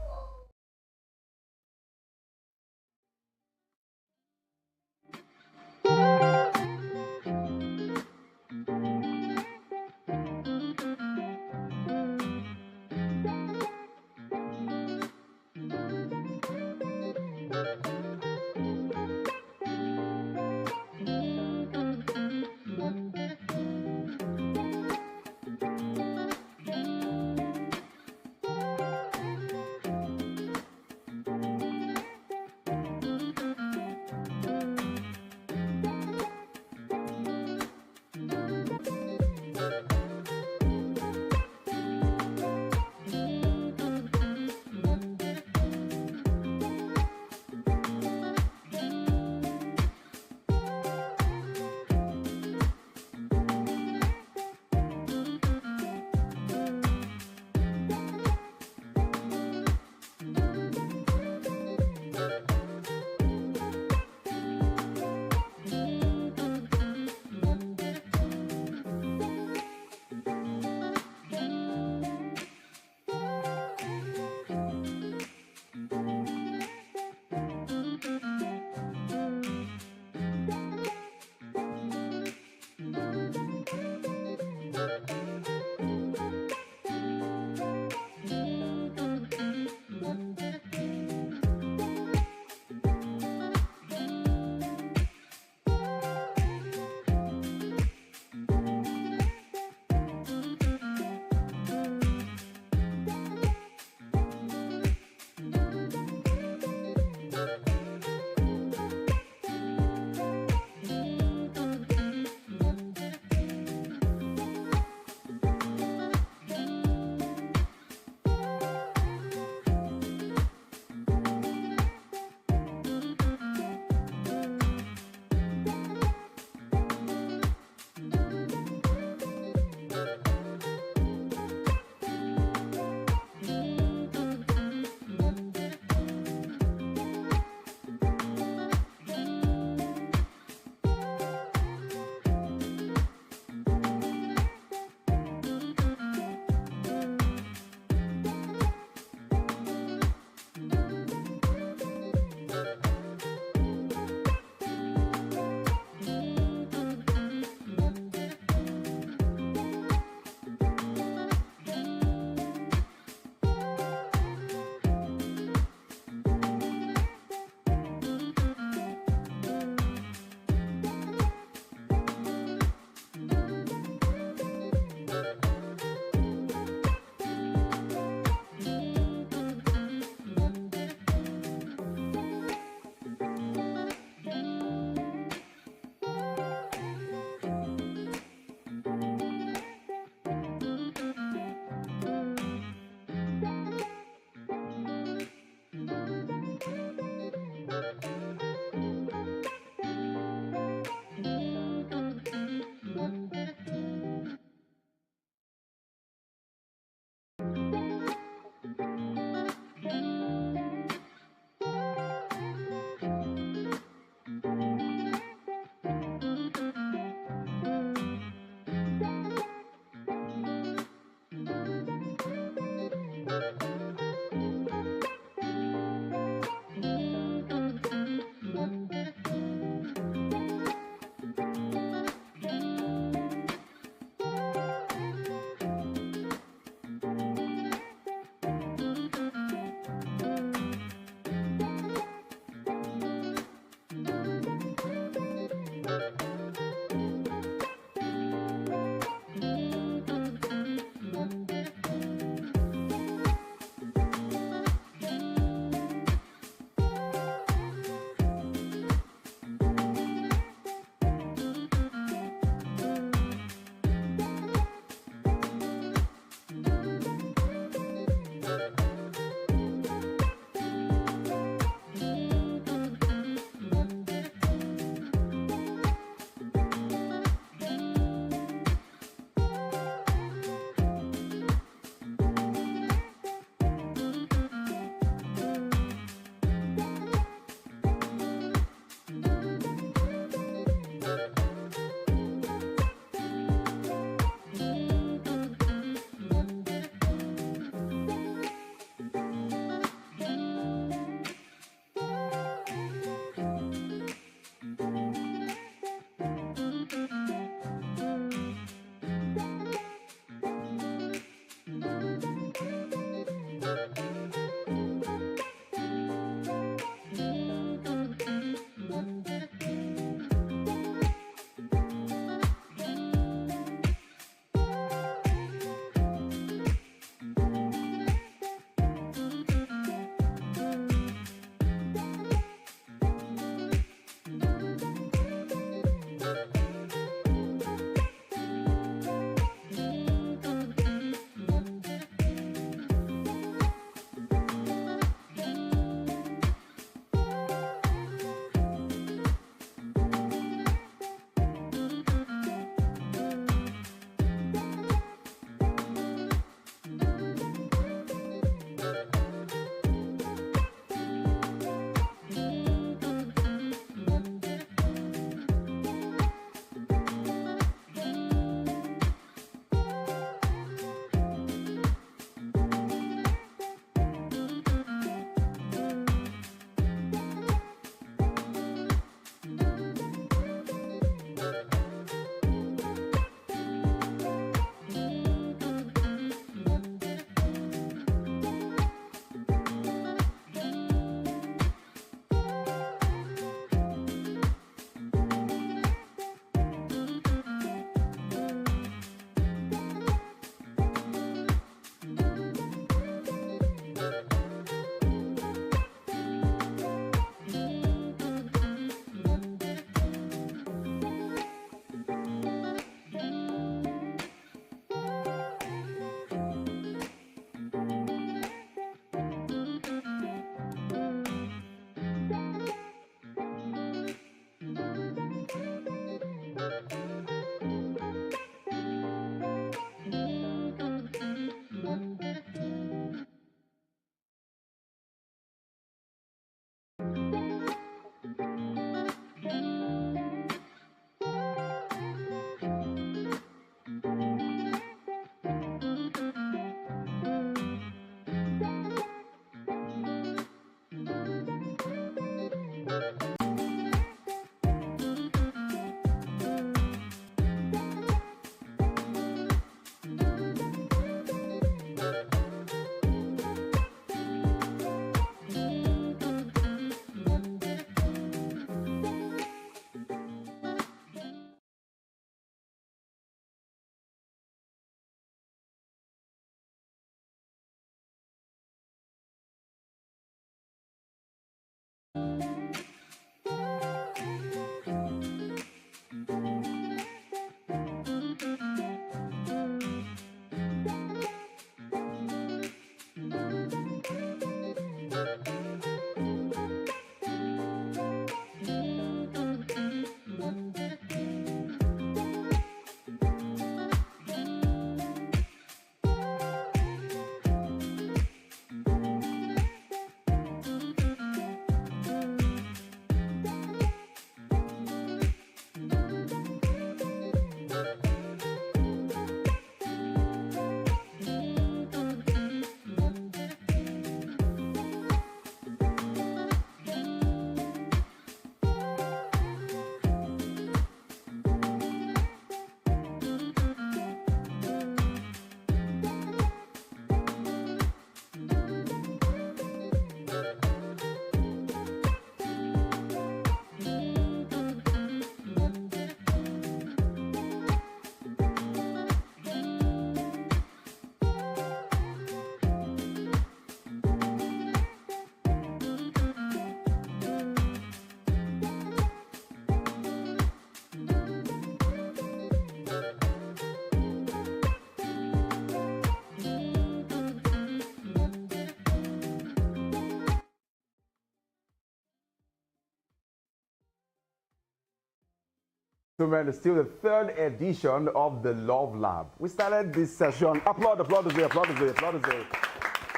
It's still the third edition of the Love Lab. We started this session. Applaud.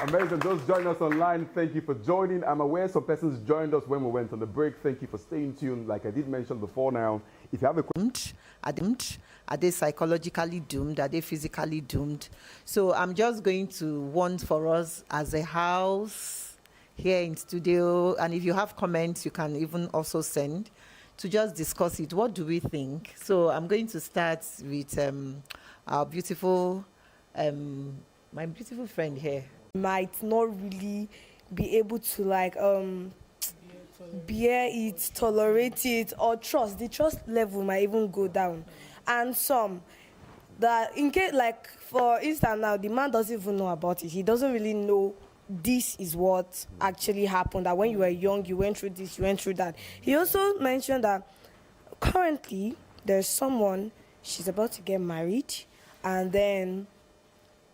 Amazing. Those joining us online, thank you for joining. I'm aware some persons joined us when we went on the break. Thank you for staying tuned. Like I did mention before now, if you have a question, are they psychologically doomed? Are they physically doomed? So I'm just going to want for us as a house here in studio, and if you have comments, you can even also send to just discuss it. What do we think? So I'm going to start with our beautiful, my beautiful friend here. Might not really be able to bear it, tolerate it, or trust. The trust level might even go down. And some that in case, like for instance now, the man doesn't even know about it. He doesn't really know this is what actually happened, that when you were young you went through this, you went through that. He also mentioned that currently there's someone, she's about to get married, and then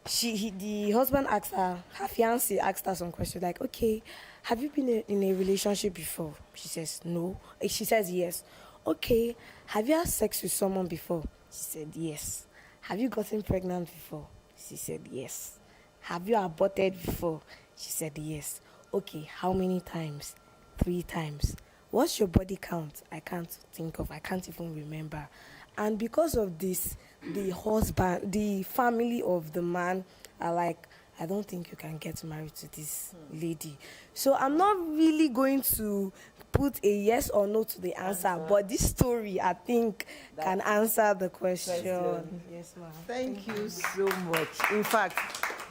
the husband asked her fiancé asked her some questions like, okay, have you been in a relationship before? She says no. She says yes. Okay, have you had sex with someone before? She said yes. Have you gotten pregnant before? She said yes. Have you aborted before? She said yes. Okay, how many times? 3 times. What's your body count? I can't think of. I can't even remember. And because of this, the husband, the family of the man are like, I don't think you can get married to this lady. So I'm not really going to put a yes or no to the answer, but this story, I think, can answer the question. Yes, ma'am. Thank you so much. In fact,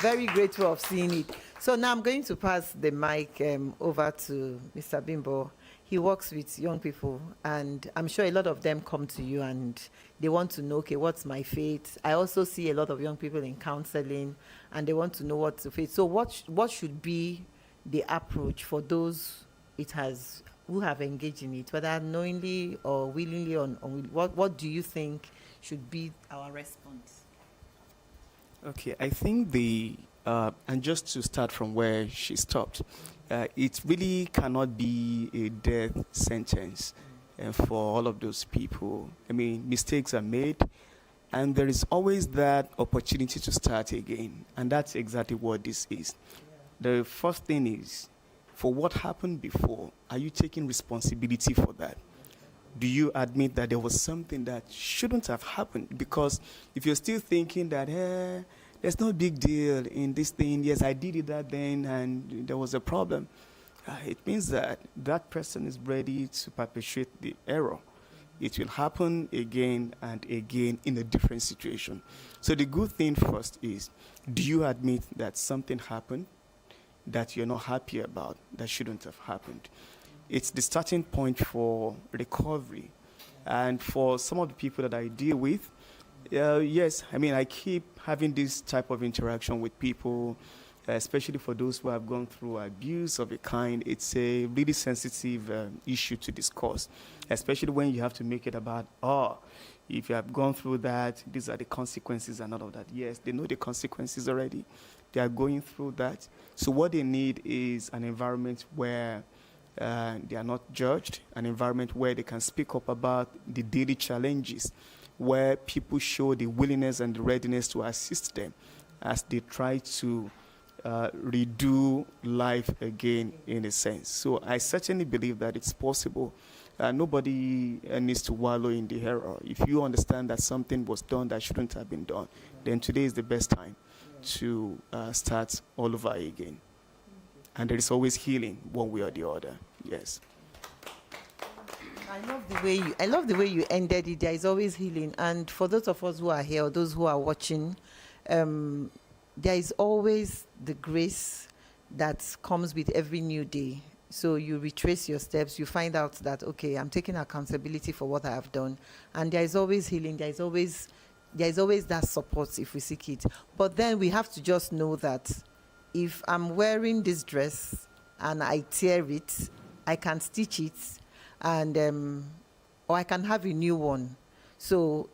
very grateful of seeing it. So now I'm going to pass the mic over to Mr. Bimbo. He works with young people, and I'm sure a lot of them come to you and they want to know, okay, what's my fate? I also see a lot of young people in counseling, and they want to know what's the fate. So what should be the approach for those who have engaged in it, whether knowingly or willingly? What do you think should be our response? Okay, I think and just to start from where she stopped, it really cannot be a death sentence for all of those people. I mean, mistakes are made, and there is always that opportunity to start again, and that's exactly what this is. The first thing is, for what happened before, are you taking responsibility for that? Do you admit that there was something that shouldn't have happened? Because if you're still thinking that, there's no big deal in this thing, yes, I did it that then and there was a problem, it means that that person is ready to perpetuate the error. It will happen again and again in a different situation. So the good thing first is, do you admit that something happened that you're not happy about, that shouldn't have happened? It's the starting point for recovery. And for some of the people that I deal with, yes, I mean, I keep having this type of interaction with people, especially for those who have gone through abuse of a kind. It's a really sensitive issue to discuss, especially when you have to make it about, if you have gone through that, these are the consequences and all of that. Yes, they know the consequences already. They are going through that. So what they need is an environment where they are not judged, an environment where they can speak up about the daily challenges, where people show the willingness and the readiness to assist them as they try to redo life again, in a sense. So I certainly believe that it's possible. Nobody needs to wallow in the error. If you understand that something was done that shouldn't have been done, then today is the best time to start all over again. And there is always healing one way or the other. Yes. I love the way you ended it. There is always healing. And for those of us who are here, or those who are watching, there is always the grace that comes with every new day. So you retrace your steps, you find out that, okay, I'm taking accountability for what I have done. And there is always healing. There is always that support if we seek it. But then we have to just know that if I'm wearing this dress and I tear it, I can stitch it, and or I can have a new one. So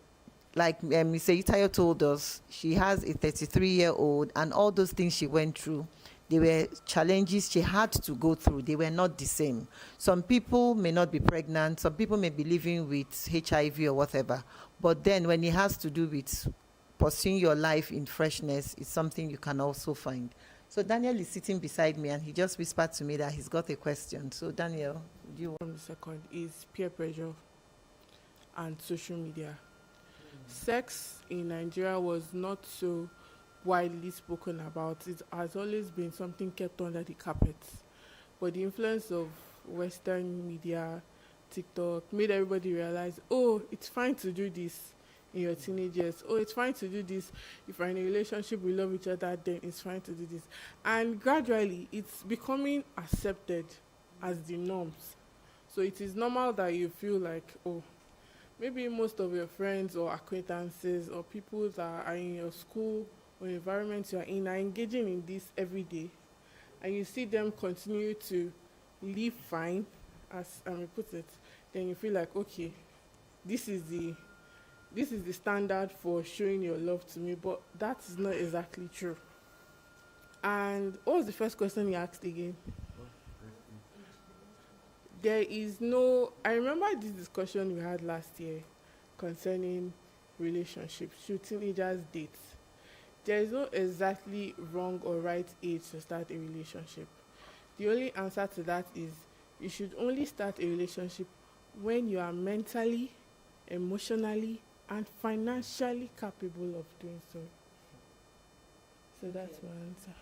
like Mr. Itayo told us, she has a 33-year-old, and all those things she went through, There were challenges she had to go through. They were not the same. Some people may not be pregnant. Some people may be living with HIV or whatever. But then when it has to do with pursuing your life in freshness, it's something you can also find. So Daniel is sitting beside me, and he just whispered to me that he's got a question. So Daniel, do you want? From the second is peer pressure and social media. Sex in Nigeria was not so widely spoken about. It has always been something kept under the carpet. But the influence of Western media, TikTok, made everybody realize, oh, it's fine to do this in your teenage years. Oh, it's fine to do this. If you're in a relationship, we love each other, then it's fine to do this. And gradually, it's becoming accepted as the norms. So it is normal that you feel like, oh, maybe most of your friends or acquaintances or people that are in your school or environment you are in are engaging in this every day, and you see them continue to live fine, as I put it, then you feel like, okay, this is the standard for showing your love to me, but that is not exactly true. And what was the first question you asked again? There is no, I remember this discussion we had last year concerning relationships. Should teenagers date? There is no exactly wrong or right age to start a relationship. The only answer to that is you should only start a relationship when you are mentally, emotionally, and financially capable of doing so. So that's my answer.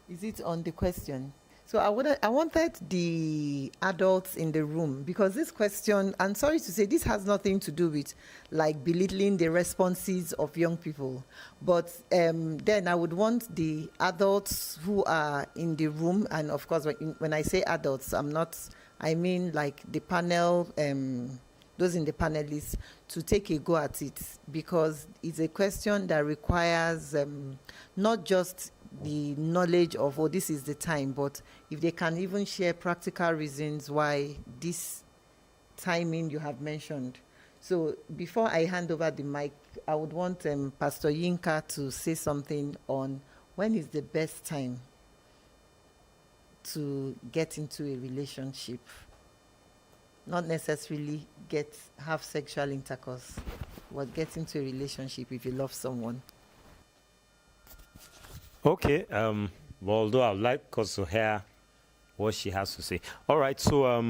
Is it on the question? So I wanted the adults in the room, because this question, I'm sorry to say, this has nothing to do with like belittling the responses of young people. But then I would want the adults who are in the room, and of course, when I say adults, I mean like the panel, those in the panelists, to take a go at it, because it's a question that requires not just the knowledge of, oh, this is the time, but if they can even share practical reasons why this timing you have mentioned. So before I hand over the mic, I would want Pastor Yinka to say something on when is the best time to get into a relationship. Not necessarily have sexual intercourse, but get into a relationship if you love someone. Okay. Well, although I'd like us to hear what she has to say. All right. So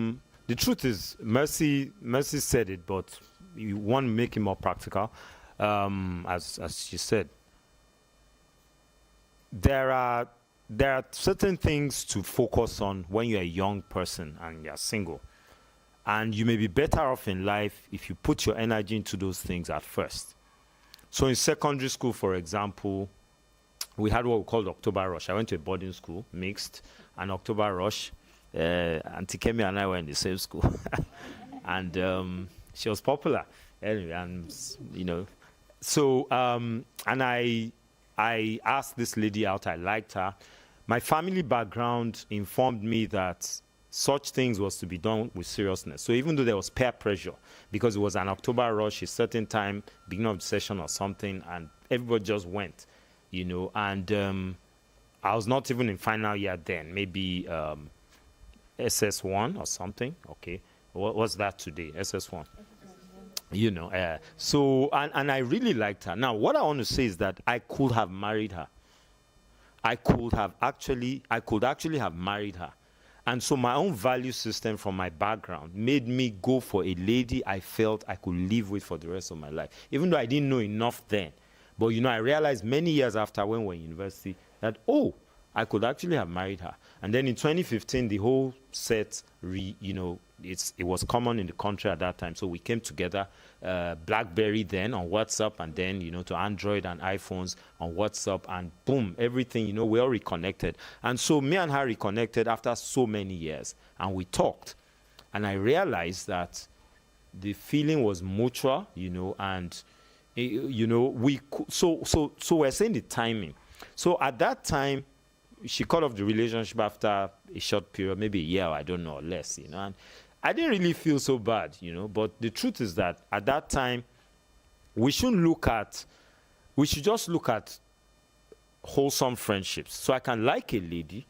the truth is, Mercy said it, but you want to make it more practical. As she said, there are certain things to focus on when you're a young person and you're single. And you may be better off in life if you put your energy into those things at first. So in secondary school, for example, we had what we called October Rush. I went to a boarding school, mixed, and October Rush. Auntie Kemi and I were in the same school. And she was popular. Anyway, and, you know. So, and I asked this lady out. I liked her. My family background informed me that such things was to be done with seriousness. So even though there was peer pressure, because it was an October Rush, a certain time, beginning of the session or something, and everybody just went, you know. And I was not even in final year then, maybe SS1 or something. Okay, what was that today? SS1. You know, so, and I really liked her. Now, what I want to say is that I could have married her. I could actually have married her. And so my own value system from my background made me go for a lady I felt I could live with for the rest of my life, even though I didn't know enough then. But, you know, I realized many years after when we were in university that, oh, I could actually have married her. And then in 2015, the whole set, you know, it was common in the country at that time. So we came together, BlackBerry then on WhatsApp, and then, you know, to Android and iPhones on WhatsApp, and boom, everything, you know, we all reconnected. And so me and her reconnected after so many years, and we talked. And I realized that the feeling was mutual, you know, and, you know, so we're saying the timing. So at that time, she cut off the relationship after a short period, maybe a year, I don't know, or less, you know. And I didn't really feel so bad, you know. But the truth is that at that time, we should just look at wholesome friendships. So I can like a lady.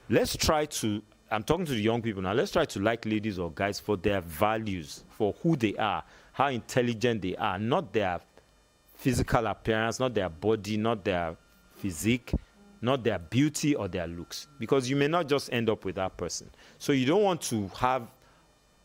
Let's try to, I'm talking to the young people now, let's try to like ladies or guys for their values, for who they are, how intelligent they are, not their physical appearance, not their body, not their physique, not their beauty or their looks. Because you may not just end up with that person. So you don't want to have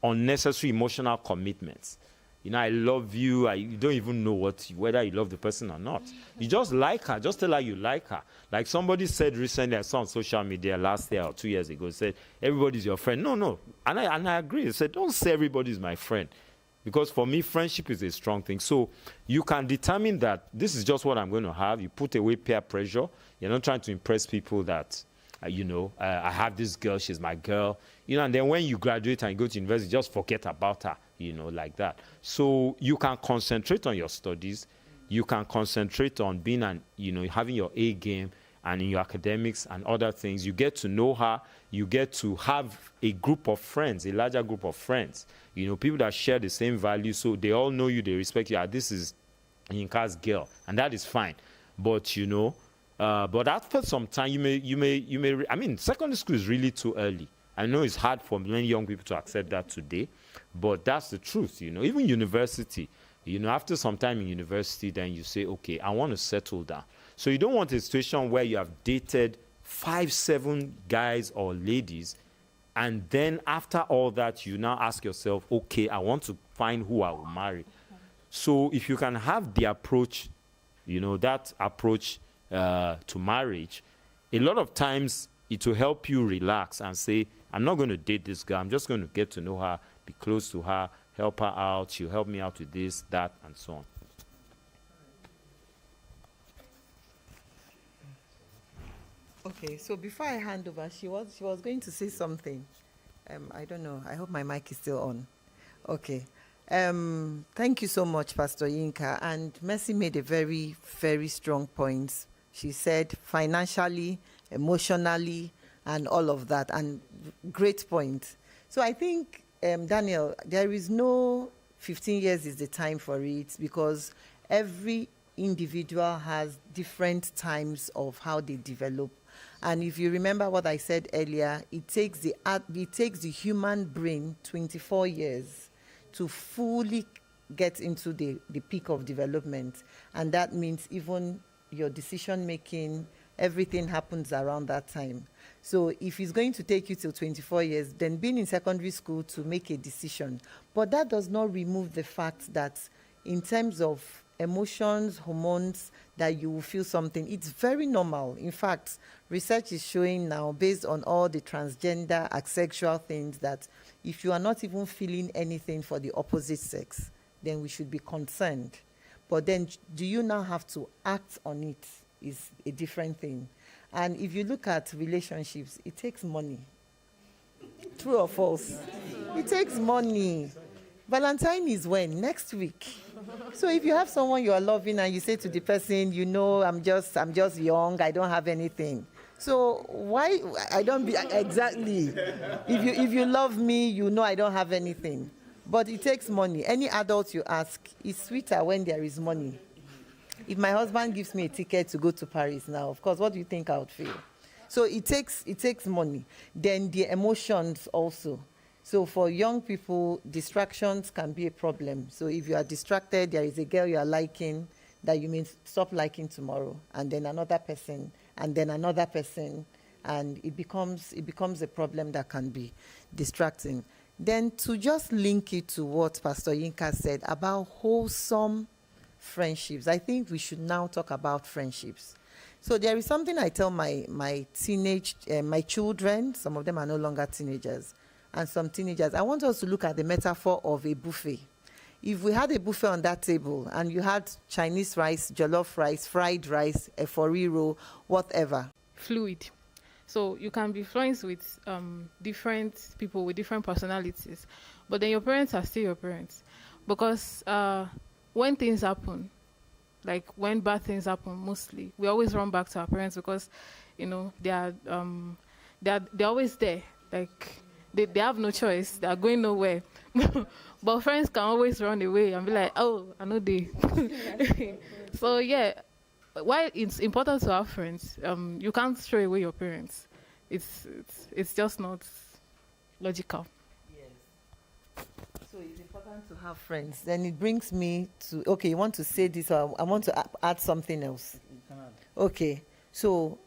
unnecessary emotional commitments. You know, I love you. You don't even know whether you love the person or not. You just like her. Just tell her you like her. Like somebody said recently, I saw on social media last year or 2 years ago, said, everybody's your friend. No. And I agree. I said, don't say everybody's my friend. Because for me, friendship is a strong thing. So you can determine that this is just what I'm going to have. You put away peer pressure. You're not trying to impress people that, I have this girl, she's my girl. And then when you graduate and you go to university, just forget about her, like that. So you can concentrate on your studies. You can concentrate on being having your A game and in your academics and other things. You get to know her. You get to have a group of friends, a larger group of friends. People that share the same values, so they all know you, they respect you. This is Yinka's girl, and that is fine. But but after some time, you may. I mean, secondary school is really too early. I know it's hard for many young people to accept that today, but that's the truth. Even university. After some time in university, then you say, okay, I want to settle down. So you don't want a situation where you have dated 5-7 guys or ladies, and then after all that, you now ask yourself, okay, I want to find who I will marry. So if you can have the approach, that approach to marriage, a lot of times it will help you relax and say, I'm not going to date this girl. I'm just going to get to know her, be close to her, help her out. She'll help me out with this, that, and so on. Okay, so before I hand over, she was going to say something. I don't know. I hope my mic is still on. Okay. Thank you so much, Pastor Yinka. And Mercy made a very, very strong point. She said financially, emotionally, and all of that. And great point. So I think, Daniel, there is no 15 years is the time for it, because every individual has different times of how they develop. And if you remember what I said earlier, it takes the human brain 24 years to fully get into the peak of development. And that means even your decision making, everything happens around that time. So if it's going to take you till 24 years, then being in secondary school to make a decision. But that does not remove the fact that in terms of emotions, hormones, that you will feel something. It's very normal. In fact, research is showing now, based on all the transgender, asexual things, that if you are not even feeling anything for the opposite sex, then we should be concerned. But then, do you now have to act on it is a different thing. And if you look at relationships, it takes money. True or false? It takes money. Valentine is when? Next week. So if you have someone you are loving and you say to the person, I'm just young, I don't have anything. So why I don't be exactly. If you love me, I don't have anything. But it takes money. Any adult you ask, it's sweeter when there is money. If my husband gives me a ticket to go to Paris now, of course, what do you think I would feel? So it takes money. Then the emotions also. So for young people, distractions can be a problem. So if you are distracted, there is a girl you are liking that you may stop liking tomorrow, and then another person, and then another person, and it becomes a problem that can be distracting. Then to just link it to what Pastor Yinka said about wholesome friendships, I think we should now talk about friendships. So there is something I tell my children, some of them are no longer teenagers, and some teenagers. I want us to look at the metaphor of a buffet. If we had a buffet on that table and you had Chinese rice, jollof rice, fried rice, eforiro, whatever. Fluid. So you can be friends with different people with different personalities, but then your parents are still your parents. Because when things happen, like when bad things happen mostly, we always run back to our parents because, they're always there. Like, they have no choice. They are going nowhere. But friends can always run away and be like, oh, I know they. So, yeah, while it's important to have friends, you can't throw away your parents. It's just not logical. So it's important to have friends. Then it brings me to, okay, you want to say this, or I want to add something else. Okay, so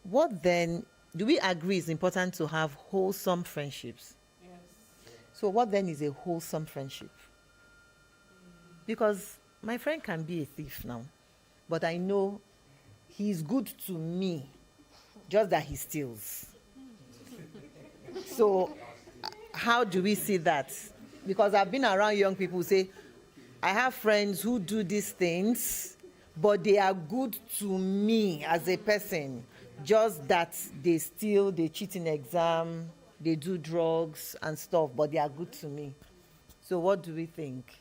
what then, do we agree it's important to have wholesome friendships? Yes. So what then is a wholesome friendship? Because my friend can be a thief now, but I know he's good to me, just that he steals. So how do we see that? Because I've been around young people who say, I have friends who do these things, but they are good to me as a person. Just that they steal, they cheat in exam, they do drugs and stuff, but they are good to me. So what do we think?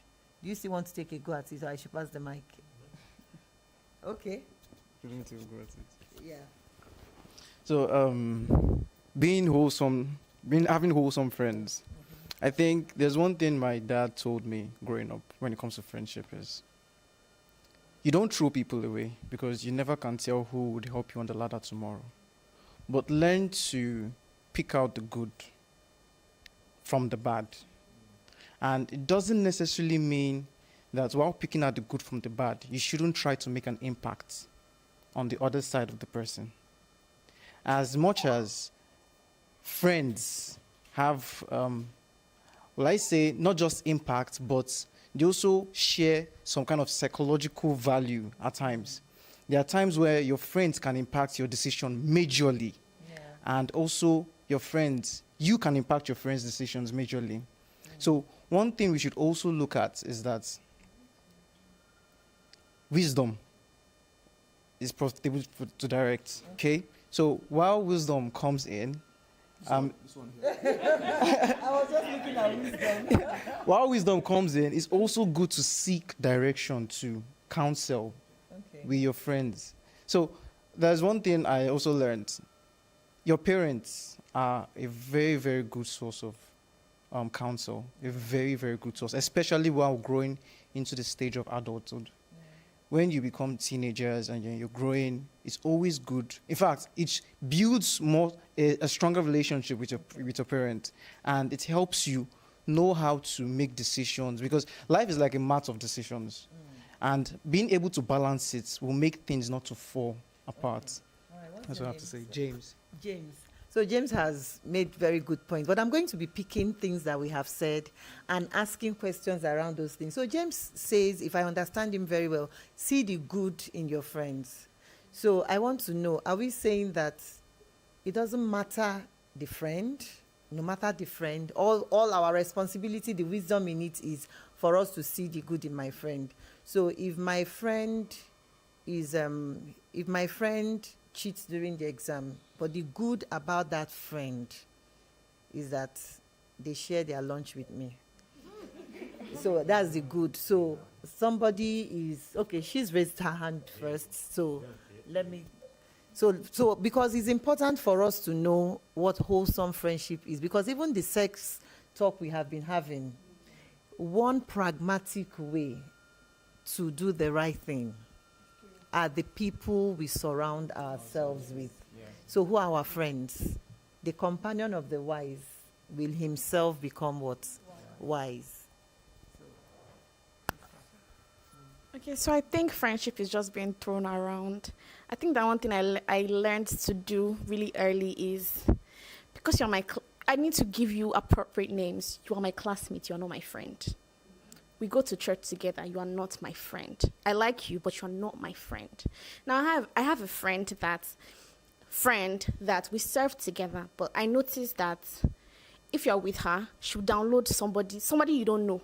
Do you still want to take a go at it, or I should pass the mic? Okay. You don't take a go at it. Yeah. So, having wholesome friends. I think there's one thing my dad told me growing up when it comes to friendship is, you don't throw people away because you never can tell who would help you on the ladder tomorrow. But learn to pick out the good from the bad. And it doesn't necessarily mean that while picking out the good from the bad, you shouldn't try to make an impact on the other side of the person. As much as friends have, well, I say not just impact, but they also share some kind of psychological value at times. There are times where your friends can impact your decision majorly. Yeah. And also your friends, you can impact your friends' decisions majorly. So one thing we should also look at is that wisdom is profitable to direct. Okay? So while wisdom comes in, this one here. I was just looking at wisdom. While wisdom comes in, it's also good to seek direction, to counsel with your friends. So there's one thing I also learned. Your parents are a very, very good source of counsel, a very, very good source, especially while growing into the stage of adulthood. When you become teenagers and you're growing, it's always good. In fact, it builds a stronger relationship with your parent, and it helps you know how to make decisions, because life is like a mat of decisions, and being able to balance it will make things not to fall apart. That's what I have to say. James. So James has made very good points, but I'm going to be picking things that we have said and asking questions around those things. So James says, if I understand him very well, see the good in your friends. So I want to know, are we saying that it doesn't matter the friend, no matter the friend, all our responsibility, the wisdom in it is for us to see the good in my friend. So if my friend cheats during the exam, but the good about that friend is that they share their lunch with me. So that's the good. So somebody is, okay, she's raised her hand first. So so because it's important for us to know what wholesome friendship is, because even the sex talk we have been having, one pragmatic way to do the right thing are the people we surround ourselves with. So who are our friends? The companion of the wise will himself become what? Wise. Okay, so I think friendship is just being thrown around. I think that one thing I learned to do really early is, because you're I need to give you appropriate names. You are my classmate, you are not my friend. We go to church together, you are not my friend. I like you, but you are not my friend. Now I have a friend that we serve together, but I noticed that if you're with her, she'll download somebody you don't know,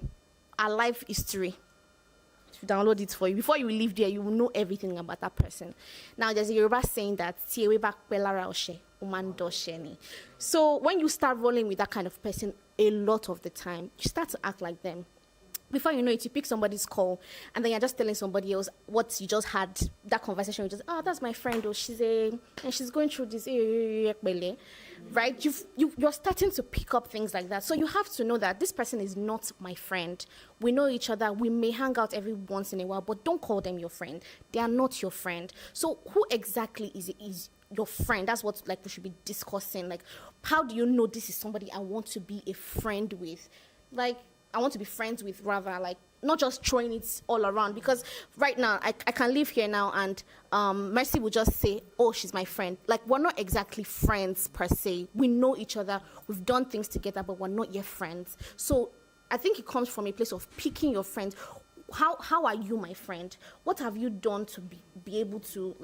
her life history. She'll download it for you. Before you leave there, you will know everything about that person. Now there's a Yoruba saying that, so when you start rolling with that kind of person, a lot of the time, you start to act like them. before you know it, you pick somebody's call, and then you're just telling somebody else what you just had, that conversation. You just, oh, that's my friend, or she's going through this, right? You're starting to pick up things like that. So you have to know that this person is not my friend. We know each other. We may hang out every once in a while, but don't call them your friend. They are not your friend. So who exactly is your friend? That's what we should be discussing. Like, how do you know this is somebody I want to be a friend with? I want to be friends with, rather, not just throwing it all around. Because right now, I can live here now and Mercy will just say, oh, she's my friend. We're not exactly friends per se. We know each other. We've done things together, but we're not yet friends. So I think it comes from a place of picking your friends. How are you my friend? What have you done to be able to,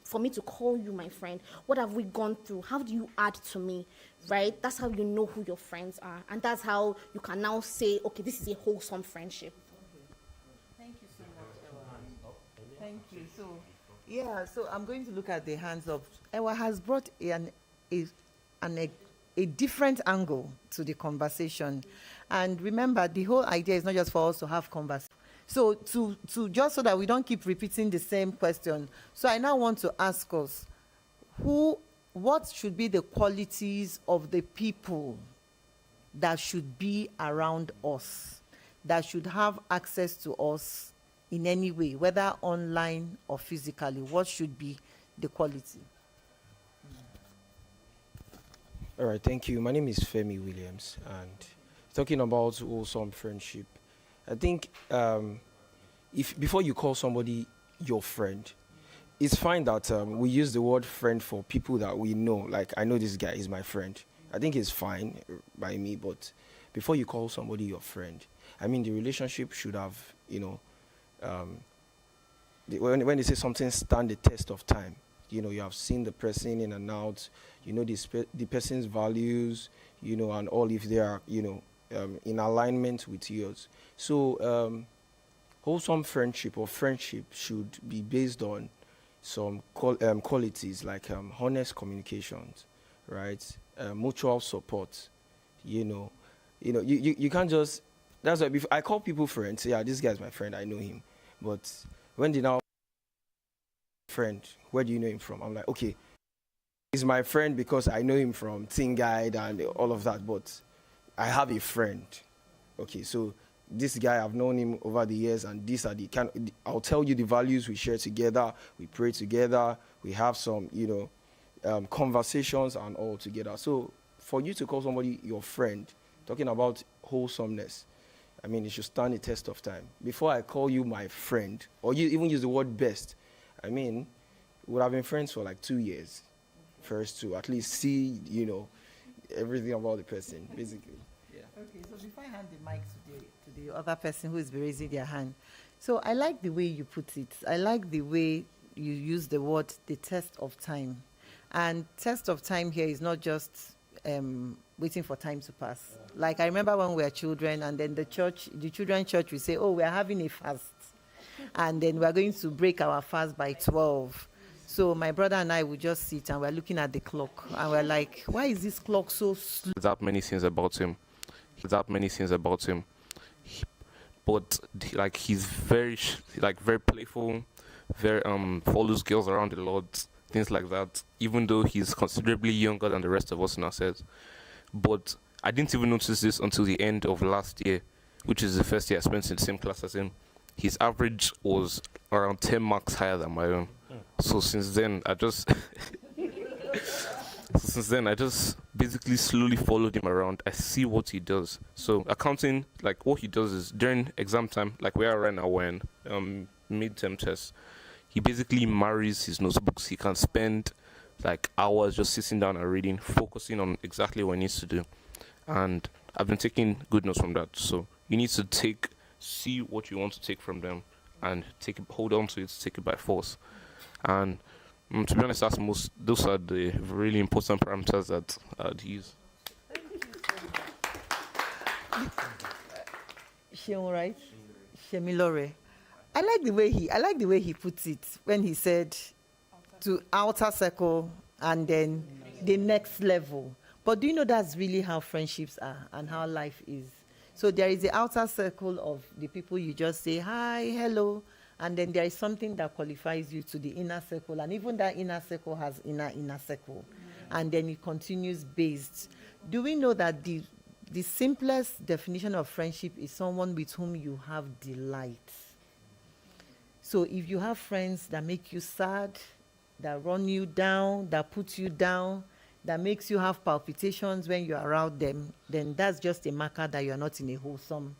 for me to call you my friend? What have we gone through? How do you add to me, right? That's how you know who your friends are. And that's how you can now say, okay, this is a wholesome friendship. Thank you so much, Ewa. Thank you. So I'm going to look at the hands of... Ewa has brought a different angle to the conversation. And remember, the whole idea is not just for us to have conversation. So just so that we don't keep repeating the same question. So I now want to ask us, what should be the qualities of the people that should be around us, that should have access to us in any way, whether online or physically? What should be the quality? All right, thank you. My name is Femi Williams, and talking about wholesome friendship, I think if before you call somebody your friend, it's fine that we use the word friend for people that we know. Like, I know this guy is my friend. I think it's fine by me, but before you call somebody your friend, I mean, the relationship should have, when they say something stand the test of time, you have seen the person in and out, the person's values, and all, if they are, in alignment with yours. So wholesome friendship or friendship should be based on some qualities like honest communications, right? Mutual support. You can't just. That's why I call people friends. Yeah, this guy's my friend. I know him. But when they now friend, where do you know him from? I'm like, okay, he's my friend because I know him from Teen Guide and all of that. But I have a friend. Okay, so this guy, I've known him over the years, and these are I'll tell you the values we share together. We pray together. We have some, conversations and all together. So for you to call somebody your friend, talking about wholesomeness, I mean, it should stand the test of time. Before I call you my friend, or you even use the word best, I mean, we have been friends for 2 years. First to at least see, everything about the person, basically. Yeah. Okay, so before I hand the mic to the other person who is raising their hand, so I like the way you put it. I like the way you use the word, the test of time. And test of time here is not just waiting for time to pass. Like, I remember when we were children, and then the children's church would say, oh, we are having a fast. And then we are going to break our fast by 12. So my brother and I would just sit and we're looking at the clock. And we're like, why is this clock so slow? That many things about him. But he's very very playful, very follows girls around a lot, things like that. Even though he's considerably younger than the rest of us in our set, but I didn't even notice this until the end of last year, which is the first year I spent in the same class as him. His average was around 10 marks higher than my own. So since then, I just basically slowly followed him around. I see what he does. So accounting, what he does is during exam time, like we are right now, when midterm tests, he basically marries his notebooks. He can spend hours just sitting down and reading, focusing on exactly what he needs to do. And I've been taking good notes from that. So you need to see what you want to take from them and hold on to it, take it by force. And to be honest, those are the really important parameters that I'd use. Right? Shemilore. I like the way he puts it when he said to outer circle and then the next level. But do you know that's really how friendships are and how life is? So there is the outer circle of the people you just say hi, hello, and then there is something that qualifies you to the inner circle, and even that inner circle has inner circle, and then it continues based. Do we know that the simplest definition of friendship is someone with whom you have delight? So if you have friends that make you sad, that run you down, that put you down, that makes you have palpitations when you're around them, then that's just a marker that you're not in a wholesome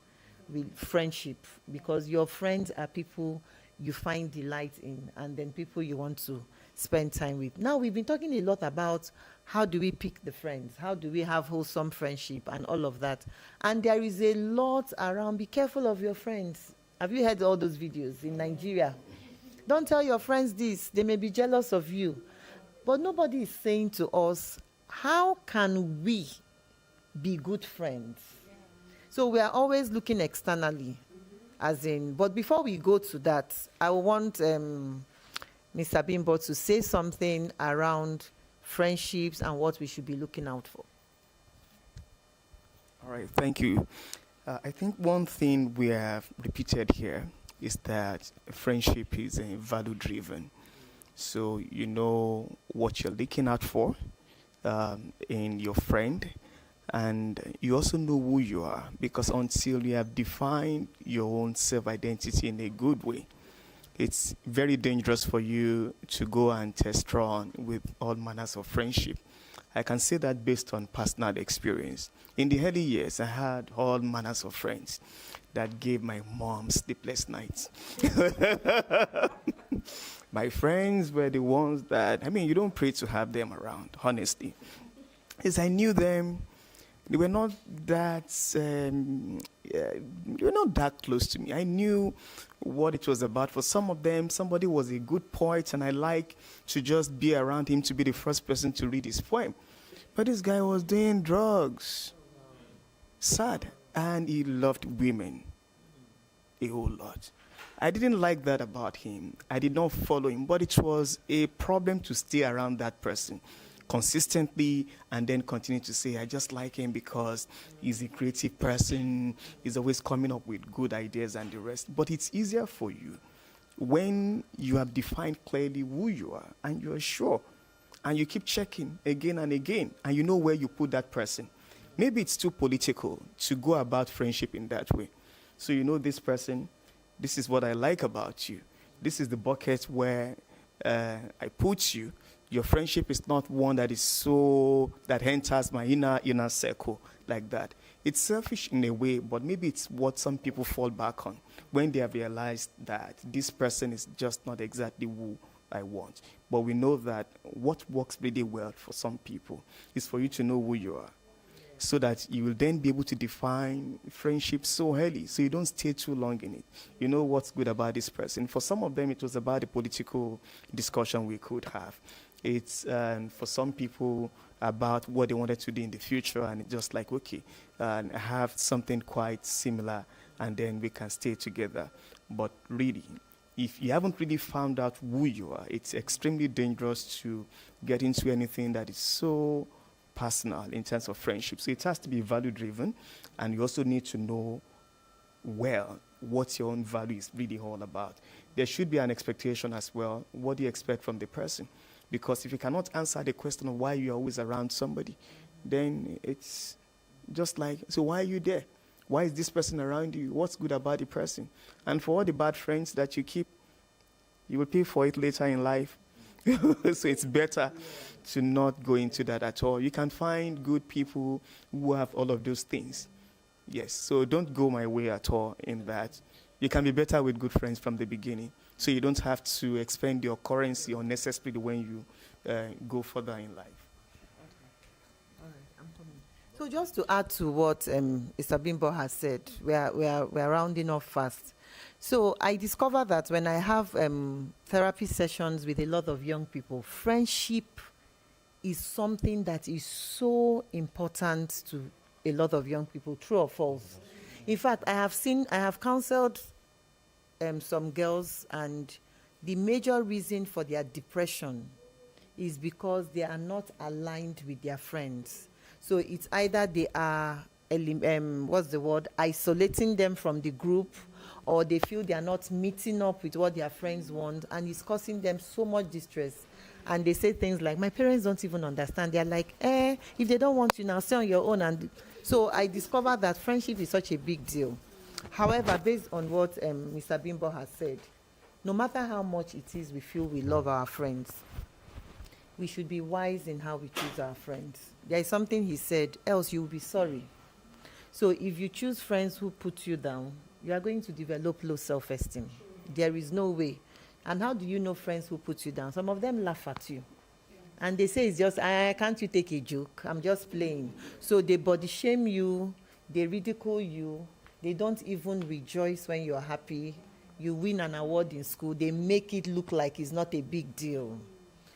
friendship, because your friends are people you find delight in, and then people you want to spend time with. Now, we've been talking a lot about how do we pick the friends, how do we have wholesome friendship and all of that. And there is a lot around. Be careful of your friends. Have you heard all those videos in Nigeria? Don't tell your friends this. They may be jealous of you. But nobody is saying to us, how can we be good friends? So we are always looking externally, as in, but before we go to that, I want Mr. Bimbo to say something around friendships and what we should be looking out for. All right, thank you. I think one thing we have repeated here is that friendship is value-driven. So you know what you're looking out for in your friend, and you also know who you are, because until you have defined your own self-identity in a good way, it's very dangerous for you to go and test run with all manners of friendship. I can say that based on personal experience. In the early years, I had all manners of friends that gave my mom sleepless nights. My friends were the ones that, I mean, you don't pray to have them around, honestly. As I knew them, they were not that, they were not that close to me. I knew what it was about. For some of them, somebody was a good poet, and I like to just be around him to be the first person to read his poem. But this guy was doing drugs. Sad. And he loved women a whole lot. I didn't like that about him. I did not follow him, but it was a problem to stay around that person consistently and then continue to say, I just like him because he's a creative person, he's always coming up with good ideas and the rest. But it's easier for you when you have defined clearly who you are and you're sure, and you keep checking again and again, and you know where you put that person. Maybe it's too political to go about friendship in that way. So you know this person, this is what I like about you. This is the bucket where I put you. Your friendship is not one that is so, that enters my inner circle like that. It's selfish in a way, but maybe it's what some people fall back on when they have realized that this person is just not exactly who I want. But we know that what works really well for some people is for you to know who you are, so that you will then be able to define friendship so early, so you don't stay too long in it. You know what's good about this person. For some of them, it was about the political discussion we could have. It's for some people about what they wanted to do in the future, and it's just like, okay, have something quite similar, and then we can stay together. But really, if you haven't really found out who you are, it's extremely dangerous to get into anything that is so personal in terms of friendship. So it has to be value-driven, and you also need to know well what your own value is really all about. There should be an expectation as well. What do you expect from the person? Because if you cannot answer the question of why you're always around somebody, then it's just like, so why are you there? Why is this person around you? What's good about the person? And for all the bad friends that you keep, you will pay for it later in life. So it's better to not go into that at all. You can find good people who have all of those things. Yes, so don't go my way at all in that. You can be better with good friends from the beginning, so you don't have to expend your currency unnecessarily when you go further in life. So just to add to what Mr. Bimbo has said, we are rounding off fast. So I discovered that when I have therapy sessions with a lot of young people, friendship is something that is so important to a lot of young people, true or false. In fact, I have counseled some girls, and the major reason for their depression is because they are not aligned with their friends. So it's either they are isolating them from the group, or they feel they are not meeting up with what their friends want, and it's causing them so much distress. And they say things like, my parents don't even understand. They're like, if they don't want you now, stay on your own. And so I discovered that friendship is such a big deal. However, based on what Mr. Bimbo has said, no matter how much it is we feel we love our friends, we should be wise in how we choose our friends. There is something he said, else you will be sorry. So if you choose friends who put you down, you are going to develop low self-esteem. There is no way. And how do you know friends who put you down? Some of them laugh at you. And they say, it's just, can't you take a joke? I'm just playing. So they body shame you, they ridicule you, they don't even rejoice when you're happy. You win an award in school, they make it look like it's not a big deal.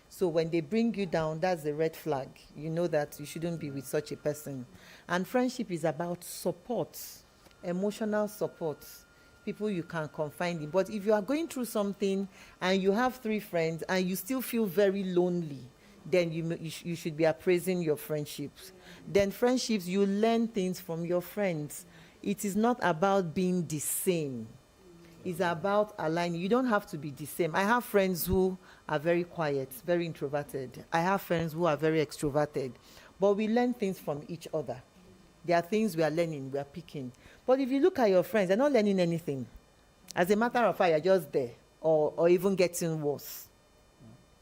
So when they bring you down, that's a red flag. You know that you shouldn't be with such a person. And friendship is about support, emotional support, people you can confide in. But if you are going through something and you have 3 friends and you still feel very lonely, then you should be appraising your friendships. Then friendships, you learn things from your friends. It is not about being the same. It's about aligning. You don't have to be the same. I have friends who are very quiet, very introverted. I have friends who are very extroverted. But we learn things from each other. There are things we are learning, we are picking. But if you look at your friends, they're not learning anything. As a matter of fact, you're just there, or even getting worse.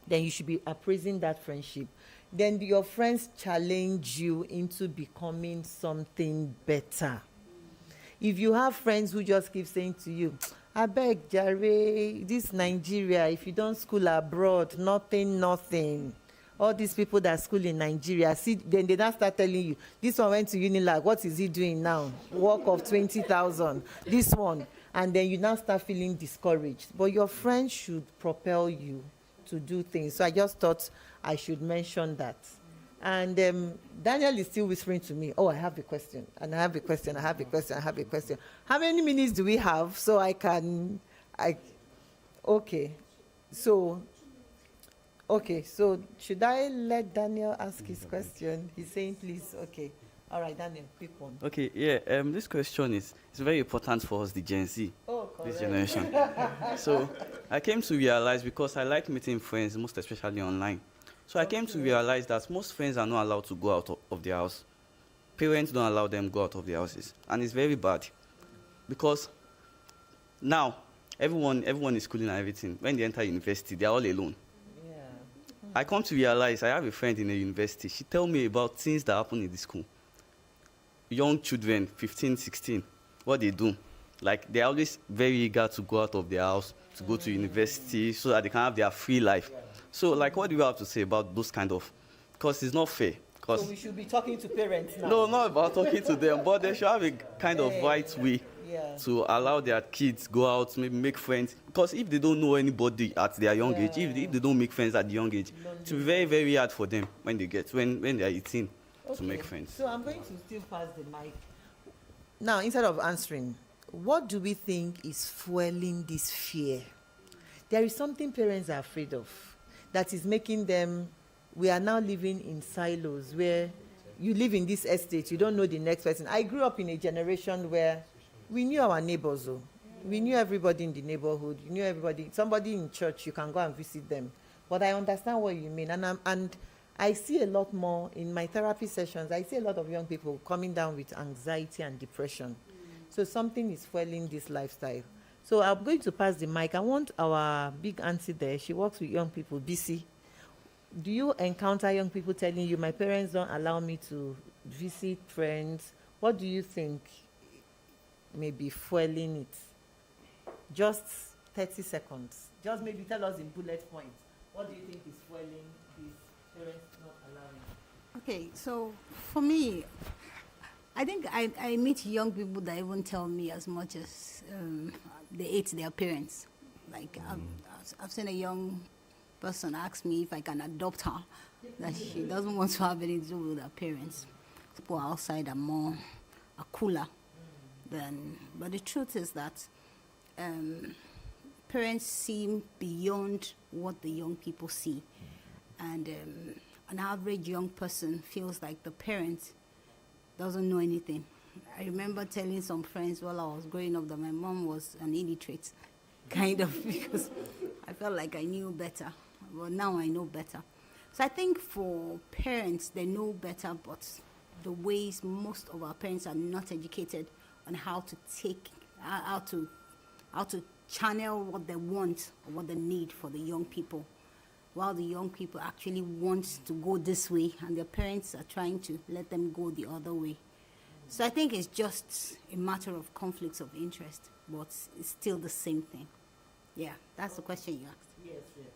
Then you should be appraising that friendship. Then your friends challenge you into becoming something better. If you have friends who just keep saying to you, I beg, Jare, this Nigeria, if you don't school abroad, nothing. All these people that school in Nigeria, see, then they now start telling you, this one went to Unilag, what is he doing now? Work of 20,000, this one. And then you now start feeling discouraged. But your friends should propel you to do things. So I just thought I should mention that. And Daniel is still whispering to me, I have a question, and I have a question, I have a question, I have a question. How many minutes do we have so okay. So should I let Daniel ask his question? He's saying please, okay. All right, Daniel, quick one. Okay, yeah, this question is very important for us, the Gen Z, this generation. So I came to realize, because I like meeting friends, most especially online. So I came to realize that most friends are not allowed to go out of their house. Parents don't allow them to go out of their houses. And it's very bad. Because now, everyone is schooling and everything. When they enter university, they're all alone. Yeah. I come to realize, I have a friend in a university. She tell me about things that happen in the school. Young children, 15, 16, what they do. Like, they're always very eager to go out of their house, to go to university, so that they can have their free life. So, like, what do you have to say about those kind of... Because it's not fair. So we should be talking to parents now. No, not about talking to them, but they should have a kind of right way to allow their kids go out, maybe make friends. Because if they don't know anybody at their young age, if they don't make friends at the young age, it will be very, very hard for them when they are 18 to make friends. So I'm going to still pass the mic. Now, instead of answering, what do we think is fueling this fear? There is something parents are afraid of that is making them... We are now living in silos where you live in this estate, you don't know the next person. I grew up in a generation where we knew our neighbors. We knew everybody in the neighborhood. You knew everybody. Somebody in church, you can go and visit them. But I understand what you mean. And I see a lot more in my therapy sessions. I see a lot of young people coming down with anxiety and depression. So something is fueling this lifestyle. So I'm going to pass the mic. I want our big auntie there. She works with young people, BC. Do you encounter young people telling you, my parents don't allow me to visit friends? What do you think may be fueling it? Just 30 seconds. Just maybe tell us in bullet points. What do you think is fueling these parents not allowing? Okay, so for me, I think I meet young people that even tell me as much as they hate their parents. Like I've seen a young person ask me if I can adopt her, that she doesn't want to have anything to do with her parents. People outside are cooler than, but the truth is that parents see beyond what the young people see, and an average young person feels like the parent doesn't know anything I remember telling some friends while I was growing up that my mom was an illiterate, kind of, because I felt like I knew better. But now I know better. So I think for parents, they know better, but the ways most of our parents are not educated on how to channel what they want or what they need for the young people, while the young people actually want to go this way and their parents are trying to let them go the other way. So I think it's just a matter of conflicts of interest, but it's still the same thing. Yeah, that's the question you asked. Yes, yes.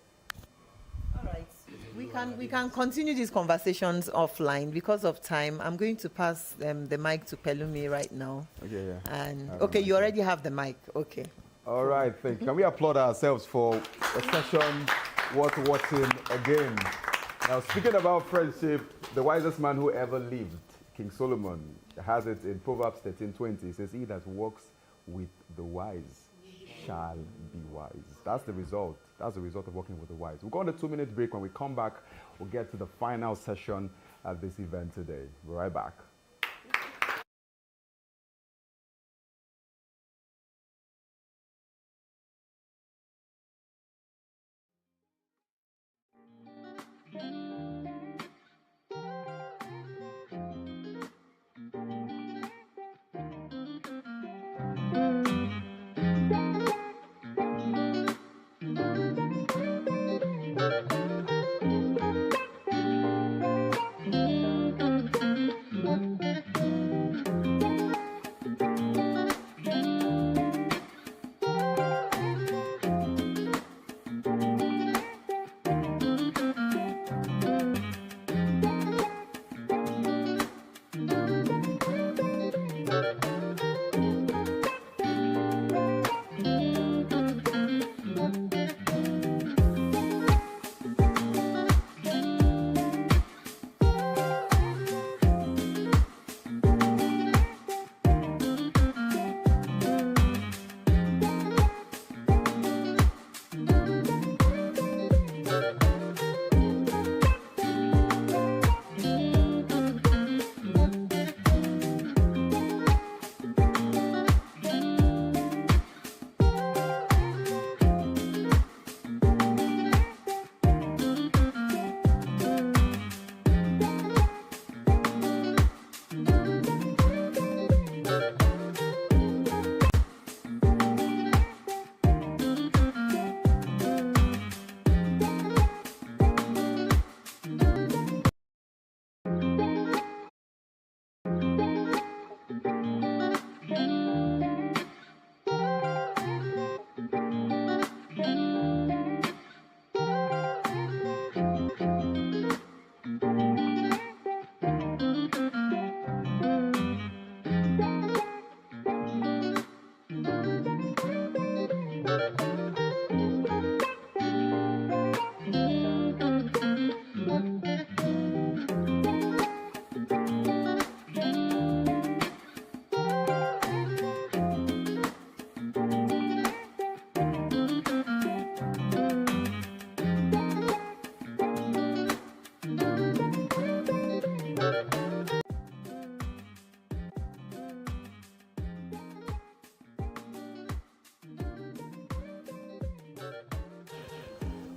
All right. We can continue these conversations offline because of time. I'm going to pass the mic to Pelumi right now. Okay, yeah. And okay, you already have the mic. Okay. All right, thank you. Can we applaud ourselves for a session worth watching again? Now, speaking about friendship, the wisest man who ever lived, King Solomon, has it in Proverbs 13:20. It says, "He that walks with the wise shall be wise." That's the result. That's the result of working with the wise. We'll go on a 2-minute break. When we come back, we'll get to the final session at this event today. We're right back.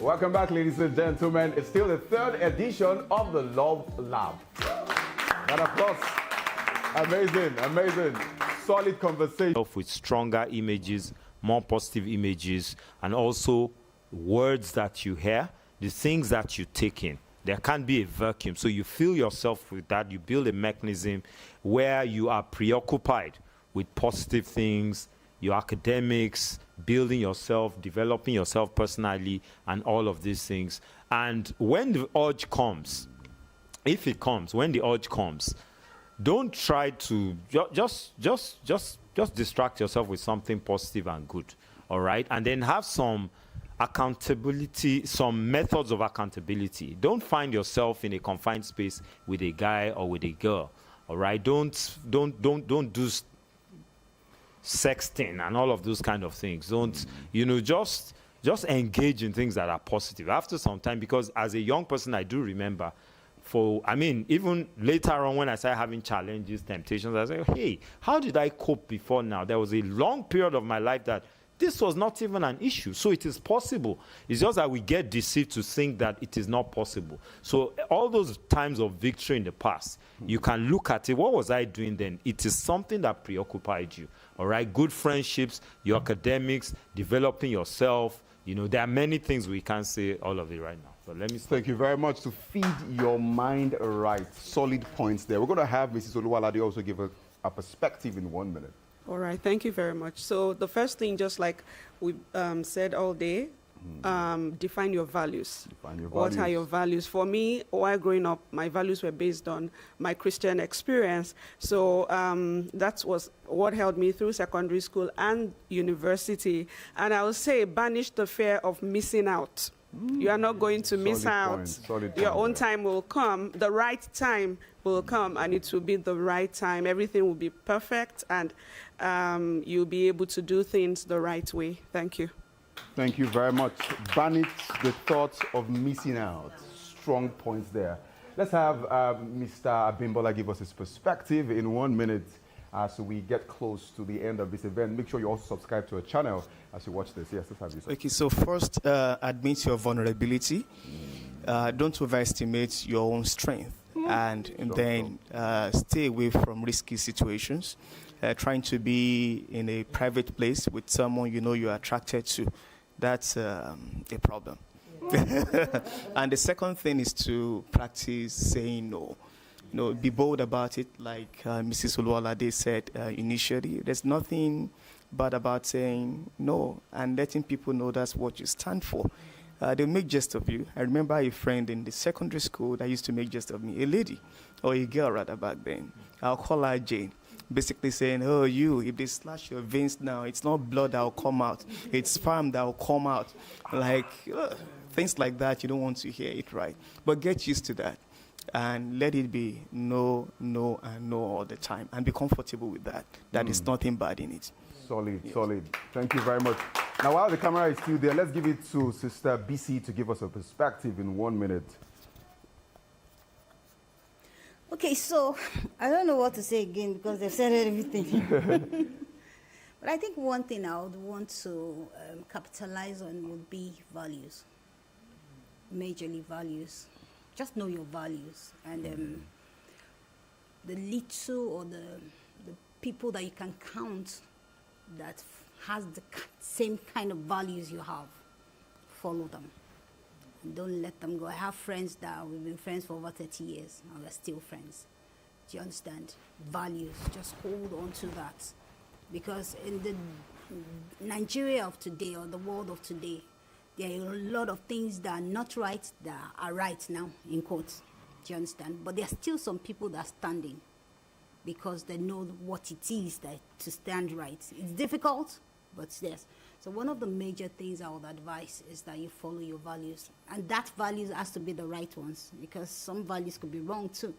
Welcome back, ladies and gentlemen. It's still the 3rd edition of the Love Lab. An applause. Amazing, amazing. Solid conversation. With stronger images, more positive images, and also words that you hear, the things that you take in. There can't be a vacuum. So you fill yourself with that. You build a mechanism where you are preoccupied with positive things, your academics, building yourself, developing yourself personally, and all of these things. And when the urge comes, if it comes, when the urge comes, don't try to just distract yourself with something positive and good, all right? And then have some accountability, some methods of accountability. Don't find yourself in a confined space with a guy or with a girl, all right? Don't do sexting and all of those kind of things. Don't, just engage in things that are positive after some time, because as a young person, I do remember even later on when I started having challenges, temptations, I said, hey, how did I cope before now? There was a long period of my life that this was not even an issue. So it is possible. It's just that we get deceived to think that it is not possible. So all those times of victory in the past, you can look at it. What was I doing then? It is something that preoccupied you. All right? Good friendships, your academics, developing yourself. There are many things we can't say all of it right now. So let me start. Thank you very much. To feed your mind right. Solid points there. We're going to have Mrs. Oluwalade also give a perspective in 1 minute. All right, thank you very much. So the first thing, just like we said all day, define your values. What are your values? For me, while growing up, my values were based on my Christian experience. So that was what held me through secondary school and university. And I would say banish the fear of missing out. You are not going to miss out. Your own time will come. The right time will come, and it will be the right time. Everything will be perfect, and you'll be able to do things the right way. Thank you. Thank you very much. Banish the thoughts of missing out. Strong points there. Let's have Mr. Abimbola give us his perspective in 1 minute as we get close to the end of this event. Make sure you also subscribe to our channel as you watch this. Yes, let's have you. Okay, so first, admit your vulnerability. Don't overestimate your own strength. And then stay away from risky situations. Trying to be in a private place with someone you're attracted to, that's a problem. Yeah. And the second thing is to practice saying no. Be bold about it, like Mrs. Oluwalade said initially. There's nothing bad about saying no and letting people know that's what you stand for. They'll make jest of you. I remember a friend in the secondary school that used to make jest of me, a lady, or a girl rather back then. I'll call her Jane. Basically saying, oh, if they slash your veins now, it's not blood that will come out. It's sperm that will come out. Like, things like that, you don't want to hear it, right? But get used to that. And let it be no, no, and no all the time. And be comfortable with that. That is nothing bad in it. Solid, solid. Thank you very much. Now, while the camera is still there, let's give it to Sister BC to give us a perspective in 1 minute. Okay, so I don't know what to say again because they've said everything. But I think one thing I would want to capitalize on would be values. Majorly values. Just know your values. And the little or the people that you can count that has the same kind of values you have, follow them. And don't let them go. I have friends that we've been friends for over 30 years and we're still friends. Do you understand? Values, just hold on to that. Because in the Nigeria of today or the world of today, there are a lot of things that are not right that are right now, in quotes. Do you understand? But there are still some people that are standing because they know what it is to stand right. It's difficult, but yes. So one of the major things I would advise is that you follow your values. And that values has to be the right ones because some values could be wrong too.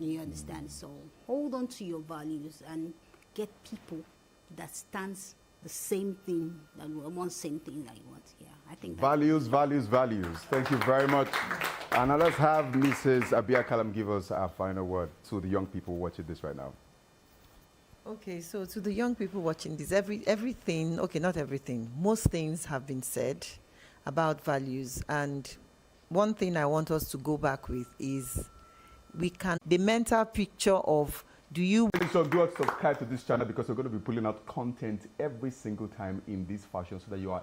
You understand? So hold on to your values and get people that stands the same thing, that want same thing that you want. Yeah, I think values, values, values. Thank you very much. And now let's have Mrs. Abia Kalam give us our final word to the young people watching this right now. Okay, so to the young people watching this, everything, okay, not everything, most things have been said about values. And one thing I want us to go back with is the mental picture of So do subscribe to this channel because we're going to be pulling out content every single time in this fashion so that you are